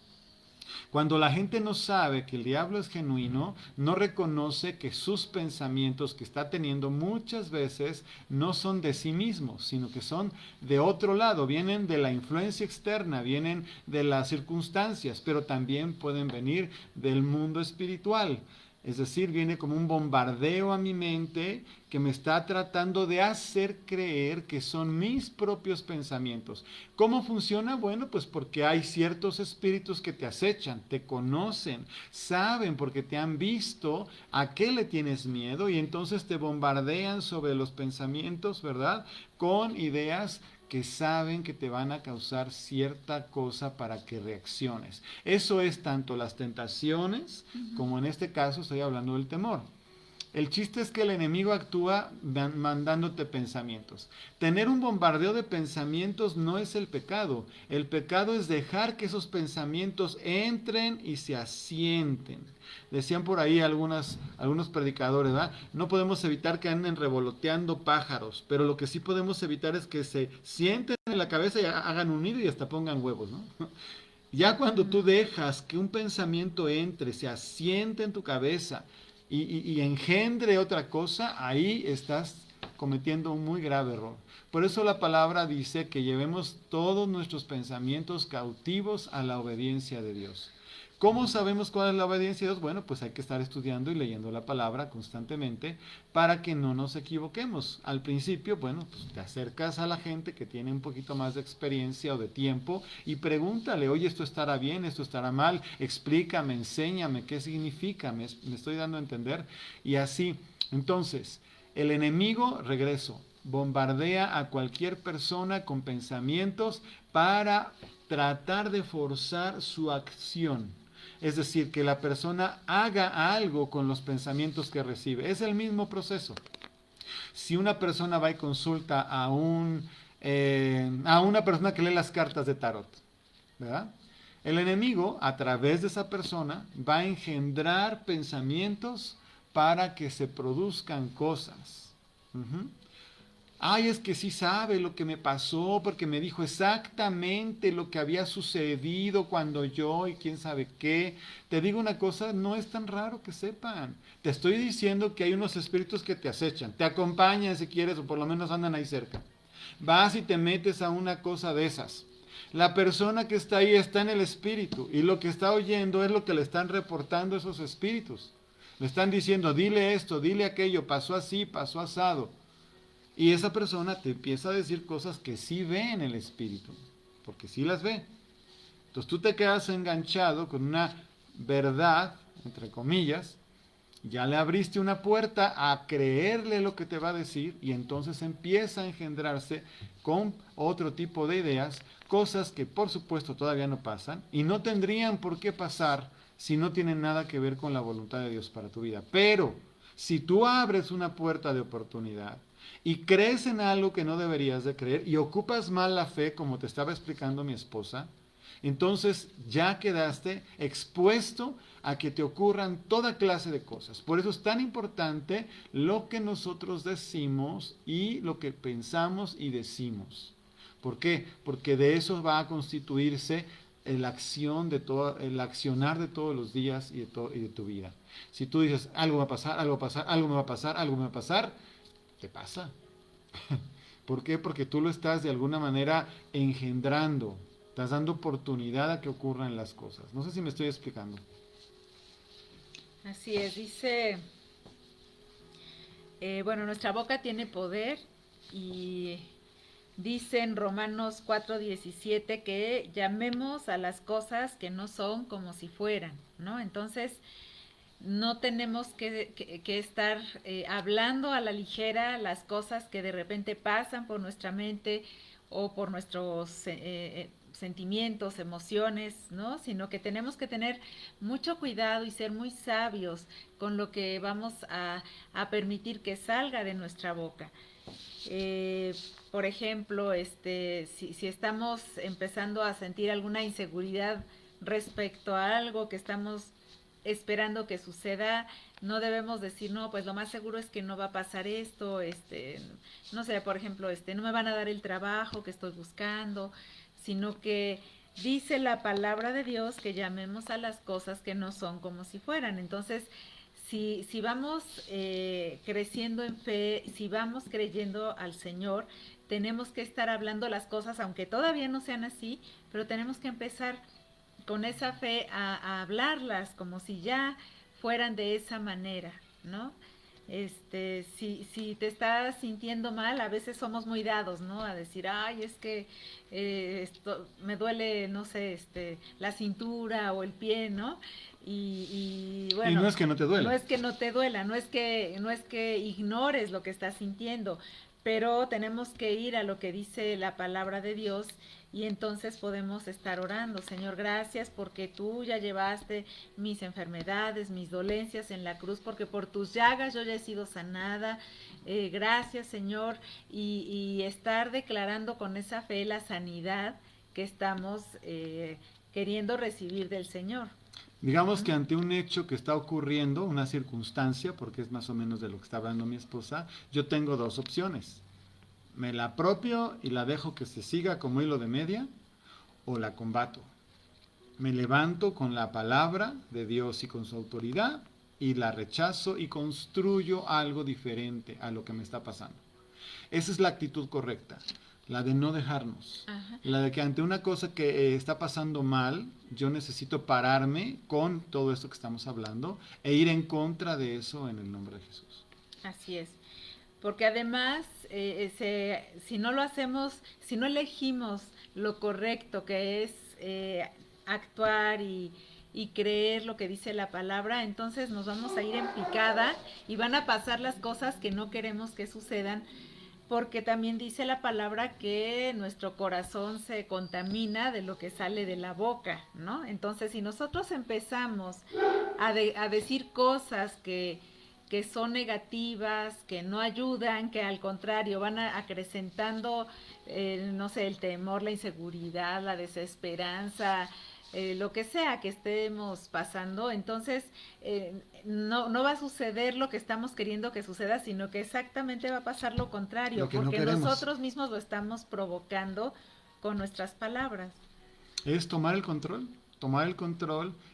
A: Cuando la gente no sabe que el diablo es genuino, no reconoce que sus pensamientos que está teniendo muchas veces no son de sí mismos, sino que son de otro lado, vienen de la influencia externa, vienen de las circunstancias, pero también pueden venir del mundo espiritual. Es decir, viene como un bombardeo a mi mente que me está tratando de hacer creer que son mis propios pensamientos. ¿Cómo funciona? Bueno, pues porque hay ciertos espíritus que te acechan, te conocen, saben porque te han visto a qué le tienes miedo, y entonces te bombardean sobre los pensamientos, ¿verdad? Con ideas que saben que te van a causar cierta cosa para que reacciones. Eso es tanto las tentaciones como en este caso estoy hablando del temor. El chiste es que el enemigo actúa mandándote pensamientos. Tener un bombardeo de pensamientos no es el pecado. El pecado es dejar que esos pensamientos entren y se asienten. Decían por ahí algunos predicadores, ¿verdad? No podemos evitar que anden revoloteando pájaros, pero lo que sí podemos evitar es que se sienten en la cabeza y hagan un nido y hasta pongan huevos, ¿no? Ya cuando tú dejas que un pensamiento entre, se asiente en tu cabeza y engendre otra cosa, ahí estás cometiendo un muy grave error. Por eso la palabra dice que llevemos todos nuestros pensamientos cautivos a la obediencia de Dios. ¿Cómo sabemos cuál es la obediencia de Dios? Bueno, pues hay que estar estudiando y leyendo la palabra constantemente para que no nos equivoquemos. Al principio, bueno, pues te acercas a la gente que tiene un poquito más de experiencia o de tiempo y pregúntale, oye, esto estará bien, esto estará mal, explícame, enséñame qué significa, me estoy dando a entender. Y así, entonces, el enemigo, regreso, bombardea a cualquier persona con pensamientos para tratar de forzar su acción. Es decir, que la persona haga algo con los pensamientos que recibe. Es el mismo proceso. Si una persona va y consulta a una persona que lee las cartas de tarot, ¿verdad? El enemigo, a través de esa persona, va a engendrar pensamientos para que se produzcan cosas. Uh-huh. Ay, es que sí sabe lo que me pasó, porque me dijo exactamente lo que había sucedido cuando yo y quién sabe qué. Te digo una cosa, no es tan raro que sepan. Te estoy diciendo que hay unos espíritus que te acechan, te acompañan si quieres, o por lo menos andan ahí cerca. Vas y te metes a una cosa de esas. La persona que está ahí está en el espíritu y lo que está oyendo es lo que le están reportando esos espíritus. Le están diciendo, dile esto, dile aquello, pasó así, pasó asado. Y esa persona te empieza a decir cosas que sí ve en el espíritu, porque sí las ve. Entonces tú te quedas enganchado con una verdad, entre comillas, ya le abriste una puerta a creerle lo que te va a decir y entonces empieza a engendrarse con otro tipo de ideas, cosas que por supuesto todavía no pasan y no tendrían por qué pasar si no tienen nada que ver con la voluntad de Dios para tu vida. Pero si tú abres una puerta de oportunidad y crees en algo que no deberías de creer y ocupas mal la fe, como te estaba explicando mi esposa, entonces ya quedaste expuesto a que te ocurran toda clase de cosas. Por eso es tan importante lo que nosotros decimos y lo que pensamos y decimos. ¿Por qué? Porque de eso va a constituirse el accionar de todos los días y de tu vida. Si tú dices, algo va a pasar, algo va a pasar, algo me va a pasar, algo me va a pasar, te pasa. ¿Por qué? Porque tú lo estás de alguna manera engendrando, estás dando oportunidad a que ocurran las cosas. No sé si me estoy explicando.
B: Así es, dice, bueno, nuestra boca tiene poder y dice en Romanos 4:17 que llamemos a las cosas que no son como si fueran, ¿no? Entonces, no tenemos que estar hablando a la ligera las cosas que de repente pasan por nuestra mente o por nuestros sentimientos, emociones, ¿no? Sino que tenemos que tener mucho cuidado y ser muy sabios con lo que vamos a permitir que salga de nuestra boca. Por ejemplo, si estamos empezando a sentir alguna inseguridad respecto a algo que estamos esperando que suceda, no debemos decir, no, pues lo más seguro es que no va a pasar esto, no sé, por ejemplo, no me van a dar el trabajo que estoy buscando, sino que dice la palabra de Dios que llamemos a las cosas que no son como si fueran. Entonces, si vamos creciendo en fe, si vamos creyendo al Señor, tenemos que estar hablando las cosas, aunque todavía no sean así, pero tenemos que empezar con esa fe a hablarlas como si ya fueran de esa manera, ¿no? Si te estás sintiendo mal, a veces somos muy dados, ¿no? A decir, ay, es que esto me duele, no sé, la cintura o el pie, ¿no? Y bueno,
A: y no es que no te duela.
B: No es que no te duela, no es que ignores lo que estás sintiendo, pero tenemos que ir a lo que dice la palabra de Dios y entonces podemos estar orando. Señor, gracias porque tú ya llevaste mis enfermedades, mis dolencias en la cruz, porque por tus llagas yo ya he sido sanada. Gracias, Señor, y estar declarando con esa fe la sanidad que estamos queriendo recibir del Señor.
A: Digamos que ante un hecho que está ocurriendo, una circunstancia, porque es más o menos de lo que está hablando mi esposa, yo tengo dos opciones. Me la apropio y la dejo que se siga como hilo de media, o la combato. Me levanto con la palabra de Dios y con su autoridad y la rechazo y construyo algo diferente a lo que me está pasando. Esa es la actitud correcta, la de no dejarnos.
B: Ajá.
A: La de que ante una cosa que está pasando mal, yo necesito pararme con todo esto que estamos hablando e ir en contra de eso en el nombre de Jesús.
B: Así es. Porque además, si no lo hacemos, si no elegimos lo correcto, que es actuar y creer lo que dice la palabra, entonces nos vamos a ir en picada y van a pasar las cosas que no queremos que sucedan, porque también dice la palabra que nuestro corazón se contamina de lo que sale de la boca, ¿no? Entonces, si nosotros empezamos a decir cosas que son negativas, que no ayudan, que al contrario van acrecentando, no sé, el temor, la inseguridad, la desesperanza, lo que sea que estemos pasando, entonces no va a suceder lo que estamos queriendo que suceda, sino que exactamente va a pasar lo contrario,
A: Lo que no
B: porque
A: queremos
B: nosotros mismos lo estamos provocando con nuestras palabras.
A: es tomar el control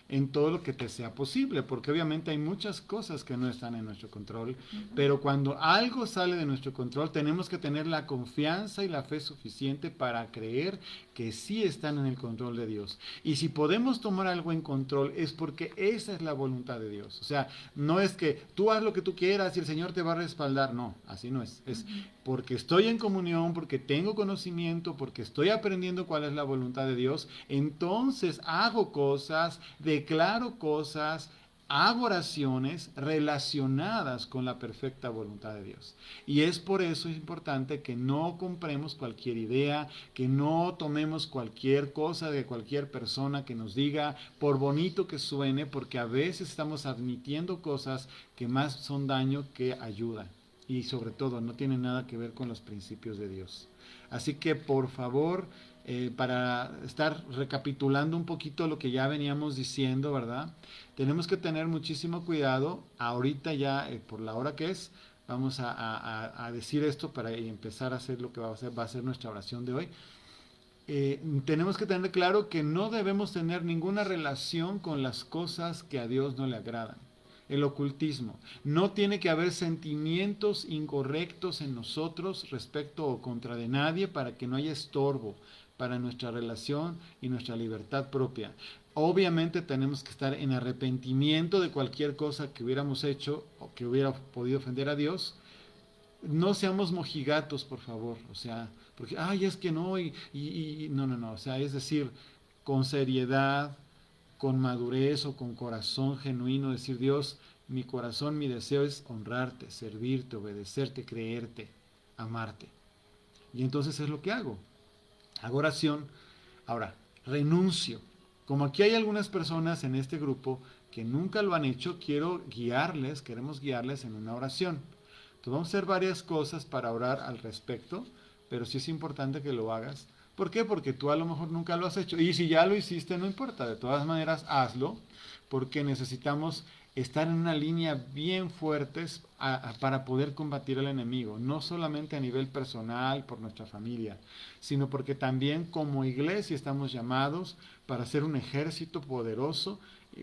A: en todo lo que te sea posible, porque obviamente hay muchas cosas que no están en nuestro control, pero cuando algo sale de nuestro control, tenemos que tener la confianza y la fe suficiente para creer que sí están en el control de Dios. Y si podemos tomar algo en control, es porque esa es la voluntad de Dios. O sea, no es que tú haz lo que tú quieras y el Señor te va a respaldar. No, así no es. Es porque estoy en comunión, porque tengo conocimiento, porque estoy aprendiendo cuál es la voluntad de Dios, entonces hago cosas, declaro cosas, hago oraciones relacionadas con la perfecta voluntad de Dios. Y es por eso importante que no compremos cualquier idea, que no tomemos cualquier cosa de cualquier persona que nos diga, por bonito que suene, porque a veces estamos admitiendo cosas que más son daño que ayuda. Y sobre todo no tiene nada que ver con los principios de Dios. Así que por favor, para estar recapitulando un poquito lo que ya veníamos diciendo, ¿verdad? Tenemos que tener muchísimo cuidado. Ahorita ya, por la hora que es, vamos a decir esto para empezar a hacer lo que va a ser nuestra oración de hoy. Tenemos que tener claro que no debemos tener ninguna relación con las cosas que a Dios no le agradan. El ocultismo. No tiene que haber sentimientos incorrectos en nosotros respecto o contra de nadie para que no haya estorbo para nuestra relación y nuestra libertad propia. Obviamente tenemos que estar en arrepentimiento de cualquier cosa que hubiéramos hecho o que hubiera podido ofender a Dios. No seamos mojigatos, por favor. O sea, porque, ay, es que no, no. O sea, es decir, con seriedad, con madurez o con corazón genuino, decir, Dios, mi corazón, mi deseo es honrarte, servirte, obedecerte, creerte, amarte. Y entonces es lo que hago. Hago oración. Ahora, renuncio. Como aquí hay algunas personas en este grupo que nunca lo han hecho, queremos guiarles en una oración. Entonces vamos a hacer varias cosas para orar al respecto, pero sí es importante que lo hagas. ¿Por qué? Porque tú a lo mejor nunca lo has hecho. Y si ya lo hiciste, no importa. De todas maneras, hazlo, porque necesitamos estar en una línea bien fuertes para poder combatir al enemigo. No solamente a nivel personal, por nuestra familia, sino porque también como iglesia estamos llamados para ser un ejército poderoso,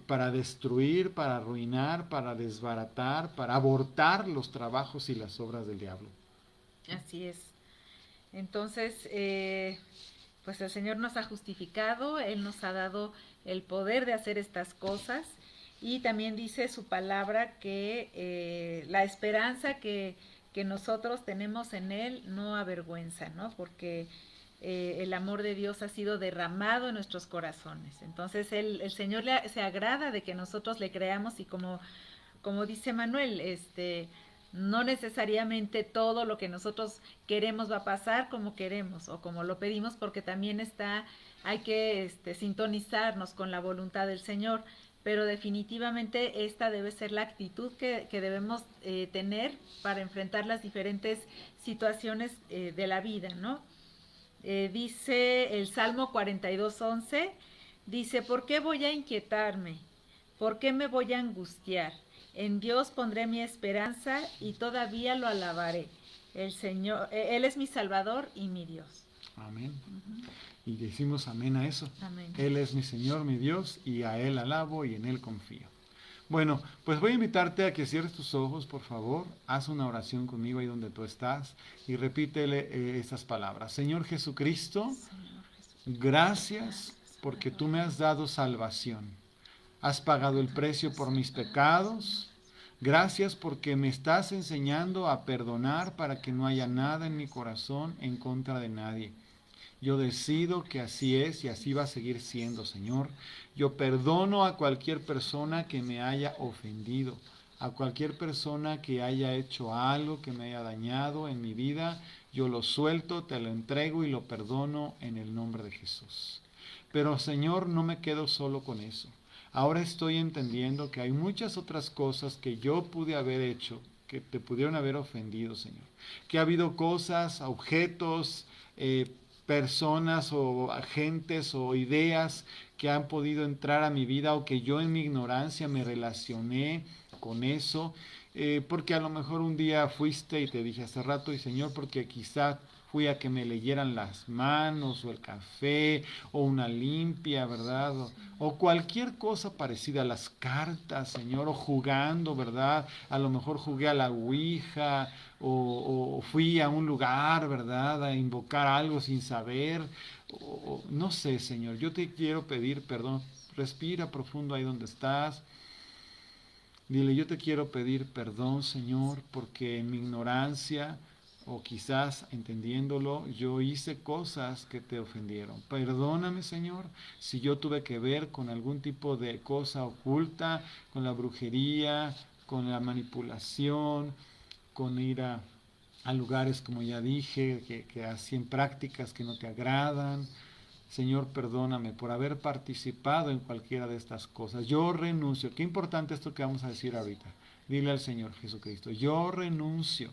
A: para destruir, para arruinar, para desbaratar, para abortar los trabajos y las obras del diablo.
B: Así es. Entonces, pues el Señor nos ha justificado, Él nos ha dado el poder de hacer estas cosas y también dice su palabra que la esperanza que nosotros tenemos en Él no avergüenza, ¿no? Porque el amor de Dios ha sido derramado en nuestros corazones. Entonces el Señor se agrada de que nosotros le creamos y como dice Manuel, no necesariamente todo lo que nosotros queremos va a pasar como queremos o como lo pedimos, porque también hay que sintonizarnos con la voluntad del Señor, pero definitivamente esta debe ser la actitud que debemos tener para enfrentar las diferentes situaciones de la vida, ¿no? Dice el Salmo 42:11, dice, ¿por qué voy a inquietarme? ¿Por qué me voy a angustiar? En Dios pondré mi esperanza y todavía lo alabaré. El Señor, Él es mi Salvador y mi Dios.
A: Amén. Y decimos amén a eso.
B: Amén.
A: Él es mi Señor, mi Dios, y a Él alabo y en Él confío. Bueno, pues voy a invitarte a que cierres tus ojos, por favor. Haz una oración conmigo ahí donde tú estás y repítele estas palabras. Señor Jesucristo, gracias porque tú me has dado salvación. Has pagado el precio por mis pecados. Gracias porque me estás enseñando a perdonar para que no haya nada en mi corazón en contra de nadie. Yo decido que así es y así va a seguir siendo, Señor. Yo perdono a cualquier persona que me haya ofendido, a cualquier persona que haya hecho algo que me haya dañado en mi vida. Yo lo suelto, te lo entrego y lo perdono en el nombre de Jesús. Pero, Señor, no me quedo solo con eso. Ahora estoy entendiendo que hay muchas otras cosas que yo pude haber hecho, que te pudieron haber ofendido, Señor. Que ha habido cosas, objetos, personas o agentes o ideas que han podido entrar a mi vida o que yo en mi ignorancia me relacioné con eso, porque a lo mejor un día fuiste y te dije hace rato, y Señor, porque quizá fui a que me leyeran las manos o el café o una limpia, ¿verdad? O cualquier cosa parecida a las cartas, Señor, o jugando, ¿verdad? A lo mejor jugué a la ouija o fui a un lugar, ¿verdad? A invocar algo sin saber, o no sé, Señor, yo te quiero pedir perdón. Respira profundo ahí donde estás. Dile, yo te quiero pedir perdón, Señor, porque en mi ignorancia, o quizás entendiéndolo, yo hice cosas que te ofendieron. Perdóname, Señor, si yo tuve que ver con algún tipo de cosa oculta, con la brujería, con la manipulación, con ir a lugares, como ya dije, que hacen prácticas que no te agradan. Señor, perdóname por haber participado en cualquiera de estas cosas. Yo renuncio. Qué importante esto que vamos a decir ahorita. Dile al Señor Jesucristo, yo renuncio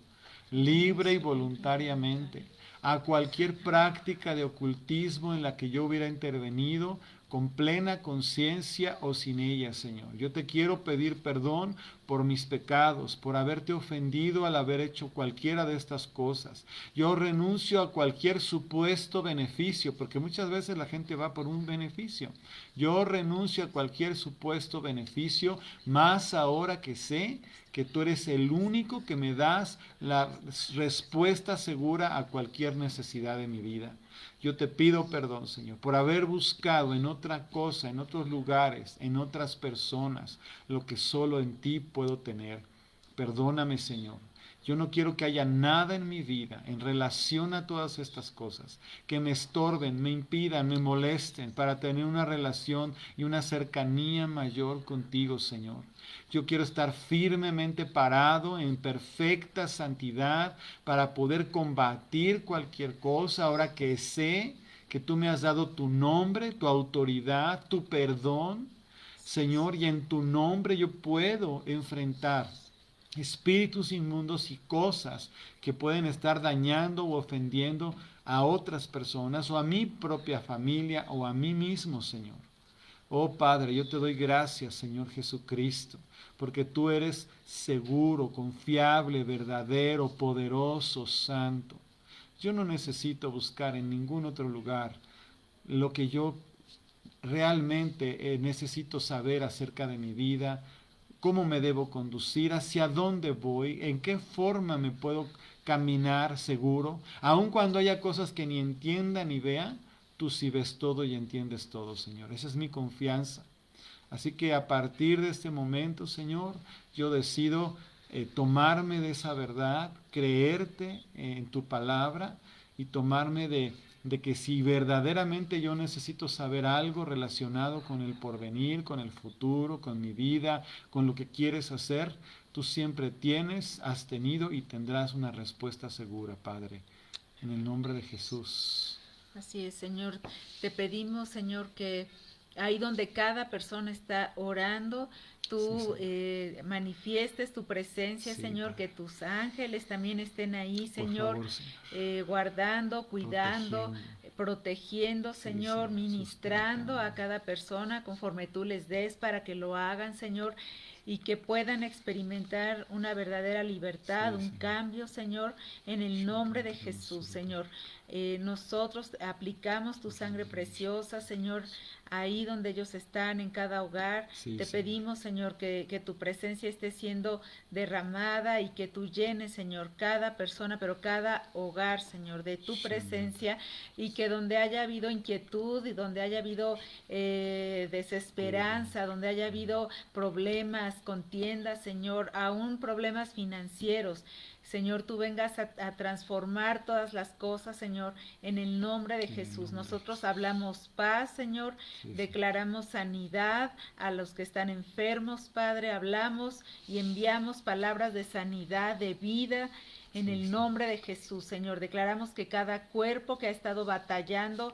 A: libre y voluntariamente a cualquier práctica de ocultismo en la que yo hubiera intervenido con plena conciencia o sin ella, Señor. Yo te quiero pedir perdón por mis pecados, por haberte ofendido al haber hecho cualquiera de estas cosas. Yo renuncio a cualquier supuesto beneficio, porque muchas veces la gente va por un beneficio. Yo renuncio a cualquier supuesto beneficio, más ahora que sé que tú eres el único que me das la respuesta segura a cualquier necesidad de mi vida. Yo te pido perdón, Señor, por haber buscado en otra cosa, en otros lugares, en otras personas, lo que solo en ti puedo tener. Perdóname, Señor. Yo no quiero que haya nada en mi vida en relación a todas estas cosas que me estorben, me impidan, me molesten para tener una relación y una cercanía mayor contigo, Señor. Yo quiero estar firmemente parado en perfecta santidad para poder combatir cualquier cosa ahora que sé que tú me has dado tu nombre, tu autoridad, tu perdón, Señor, y en tu nombre yo puedo enfrentar espíritus inmundos y cosas que pueden estar dañando o ofendiendo a otras personas o a mi propia familia o a mí mismo, Señor. Oh Padre, yo te doy gracias, Señor Jesucristo, porque tú eres seguro, confiable, verdadero, poderoso, santo. Yo no necesito buscar en ningún otro lugar lo que yo realmente necesito saber acerca de mi vida, cómo me debo conducir, hacia dónde voy, en qué forma me puedo caminar seguro, aun cuando haya cosas que ni entienda ni vea, tú sí ves todo y entiendes todo, Señor. Esa es mi confianza. Así que a partir de este momento, Señor, yo decido tomarme de esa verdad, creerte en tu palabra y tomarme de que si verdaderamente yo necesito saber algo relacionado con el porvenir, con el futuro, con mi vida, con lo que quieres hacer, tú siempre tienes, has tenido y tendrás una respuesta segura, Padre. En el nombre de Jesús.
B: Así es, Señor. Te pedimos, Señor, que ahí donde cada persona está orando, tú manifiestes tu presencia, sí, Señor, Padre. Que tus ángeles también estén ahí, Señor, por favor, Señor. Guardando, cuidando, protegiendo, Señor, sí, ministrando a cada persona conforme tú les des para que lo hagan, Señor. y que puedan experimentar una verdadera libertad,
A: Sí,
B: un
A: Señor.
B: cambio, Señor, en el nombre de Jesús, Señor. Nosotros aplicamos tu sangre preciosa, Señor, ahí donde ellos están, en cada hogar.
A: Sí,
B: Te
A: Señor.
B: pedimos, Señor, que tu presencia esté siendo derramada y que tú llenes, Señor, cada persona, pero cada hogar, Señor, de tu presencia, y que donde haya habido inquietud y donde haya habido desesperanza, donde haya habido problemas, contiendas, Señor, aún problemas financieros, Señor, tú vengas a transformar todas las cosas, Señor, en el nombre de Jesús. Nosotros hablamos paz, Señor, declaramos sanidad a los que están enfermos, Padre, hablamos y enviamos palabras de sanidad, de vida, en el nombre de Jesús, Señor. Declaramos que cada cuerpo que ha estado batallando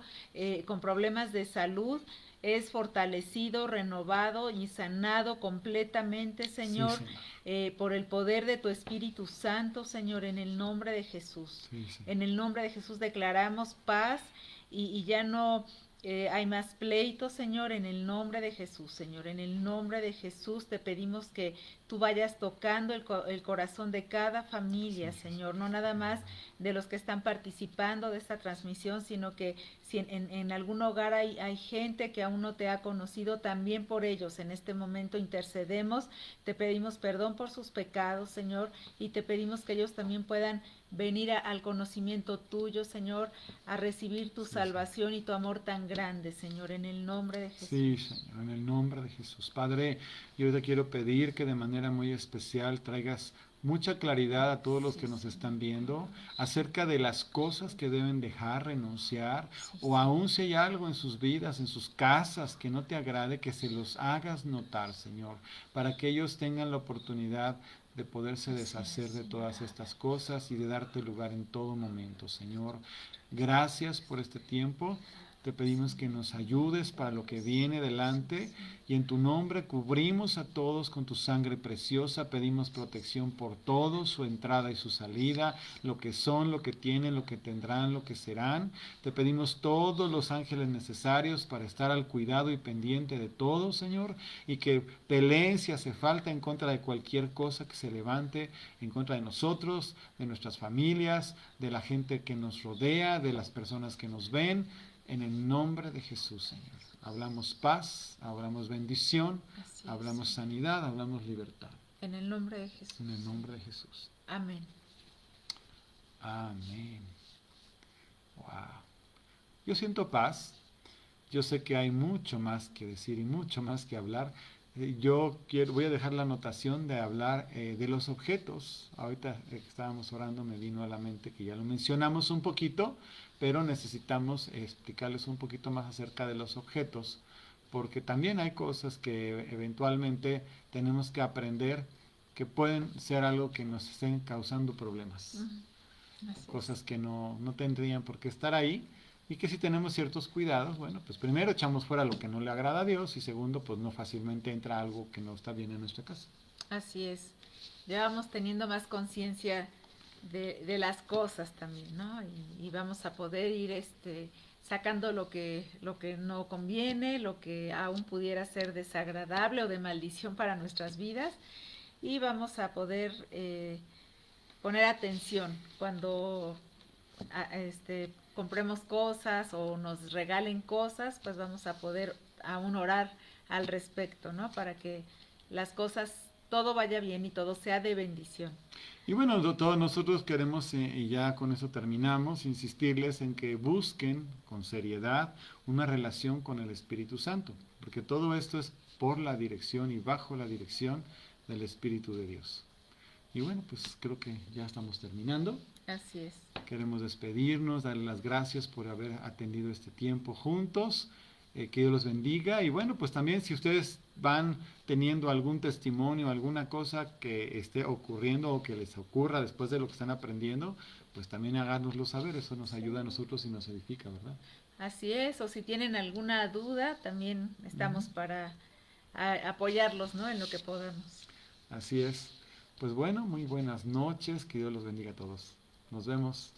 B: con problemas de salud es fortalecido, renovado y sanado completamente, Señor,
A: Sí, Señor.
B: Por el poder de tu Espíritu Santo, Señor, en el nombre de Jesús.
A: Sí, Señor.
B: En el nombre de Jesús declaramos paz y ya no hay más pleitos, Señor, en el nombre de Jesús, Señor. En el nombre de Jesús te pedimos que tú vayas tocando el corazón de cada familia, Señor, no nada más de los que están participando de esta transmisión, sino que si en algún hogar hay gente que aún no te ha conocido, también por ellos en este momento intercedemos, te pedimos perdón por sus pecados, Señor, y te pedimos que ellos también puedan venir al conocimiento tuyo, Señor, a recibir tu salvación y tu amor tan grande, Señor, en el nombre de Jesús.
A: Sí, Señor, en el nombre de Jesús. Padre, yo te quiero pedir que de manera muy especial traigas mucha claridad a todos los que nos están viendo acerca de las cosas que deben dejar, renunciar, o aún si hay algo en sus vidas, en sus casas que no te agrade, que se los hagas notar, Señor, para que ellos tengan la oportunidad de poderse deshacer de todas estas cosas y de darte lugar en todo momento, Señor. Gracias por este tiempo. Te pedimos que nos ayudes para lo que viene delante y en tu nombre cubrimos a todos con tu sangre preciosa. Pedimos protección por todos, su entrada y su salida, lo que son, lo que tienen, lo que tendrán, lo que serán. Te pedimos todos los ángeles necesarios para estar al cuidado y pendiente de todos, Señor, y que peleen si hace falta en contra de cualquier cosa que se levante en contra de nosotros, de nuestras familias, de la gente que nos rodea, de las personas que nos ven. En el nombre de Jesús, Señor. Hablamos paz, hablamos bendición, hablamos sanidad, hablamos libertad.
B: En el nombre de Jesús.
A: En el nombre de Jesús.
B: Amén.
A: Amén. Wow. Yo siento paz. Yo sé que hay mucho más que decir y mucho más que hablar. Voy a dejar la anotación de hablar de los objetos. Ahorita que estábamos orando me vino a la mente que ya lo mencionamos un poquito, pero necesitamos explicarles un poquito más acerca de los objetos, porque también hay cosas que eventualmente tenemos que aprender que pueden ser algo que nos estén causando problemas. Cosas que no tendrían por qué estar ahí. Y que si tenemos ciertos cuidados, bueno, pues primero echamos fuera lo que no le agrada a Dios y segundo, pues no fácilmente entra algo que no está bien en nuestra casa.
B: Así es. Ya vamos teniendo más conciencia de las cosas también, ¿no? Y vamos a poder ir sacando lo que no conviene, lo que aún pudiera ser desagradable o de maldición para nuestras vidas, y vamos a poder poner atención cuando compremos cosas o nos regalen cosas, pues vamos a poder aún orar al respecto, ¿no? Para que las cosas, todo vaya bien y todo sea de bendición.
A: Y bueno, todos nosotros queremos, y ya con eso terminamos, insistirles en que busquen con seriedad una relación con el Espíritu Santo, porque todo esto es por la dirección y bajo la dirección del Espíritu de Dios. Y bueno, pues creo que ya estamos terminando.
B: Así es.
A: Queremos despedirnos, darle las gracias por haber atendido este tiempo juntos. Que Dios los bendiga. Y bueno, pues también si ustedes van teniendo algún testimonio, alguna cosa que esté ocurriendo o que les ocurra después de lo que están aprendiendo, pues también háganoslo saber. Eso nos ayuda a nosotros y nos edifica, ¿verdad?
B: Así es. O si tienen alguna duda, también estamos para apoyarlos, ¿no? En lo que podamos.
A: Así es. Pues bueno, muy buenas noches. Que Dios los bendiga a todos. Nos vemos.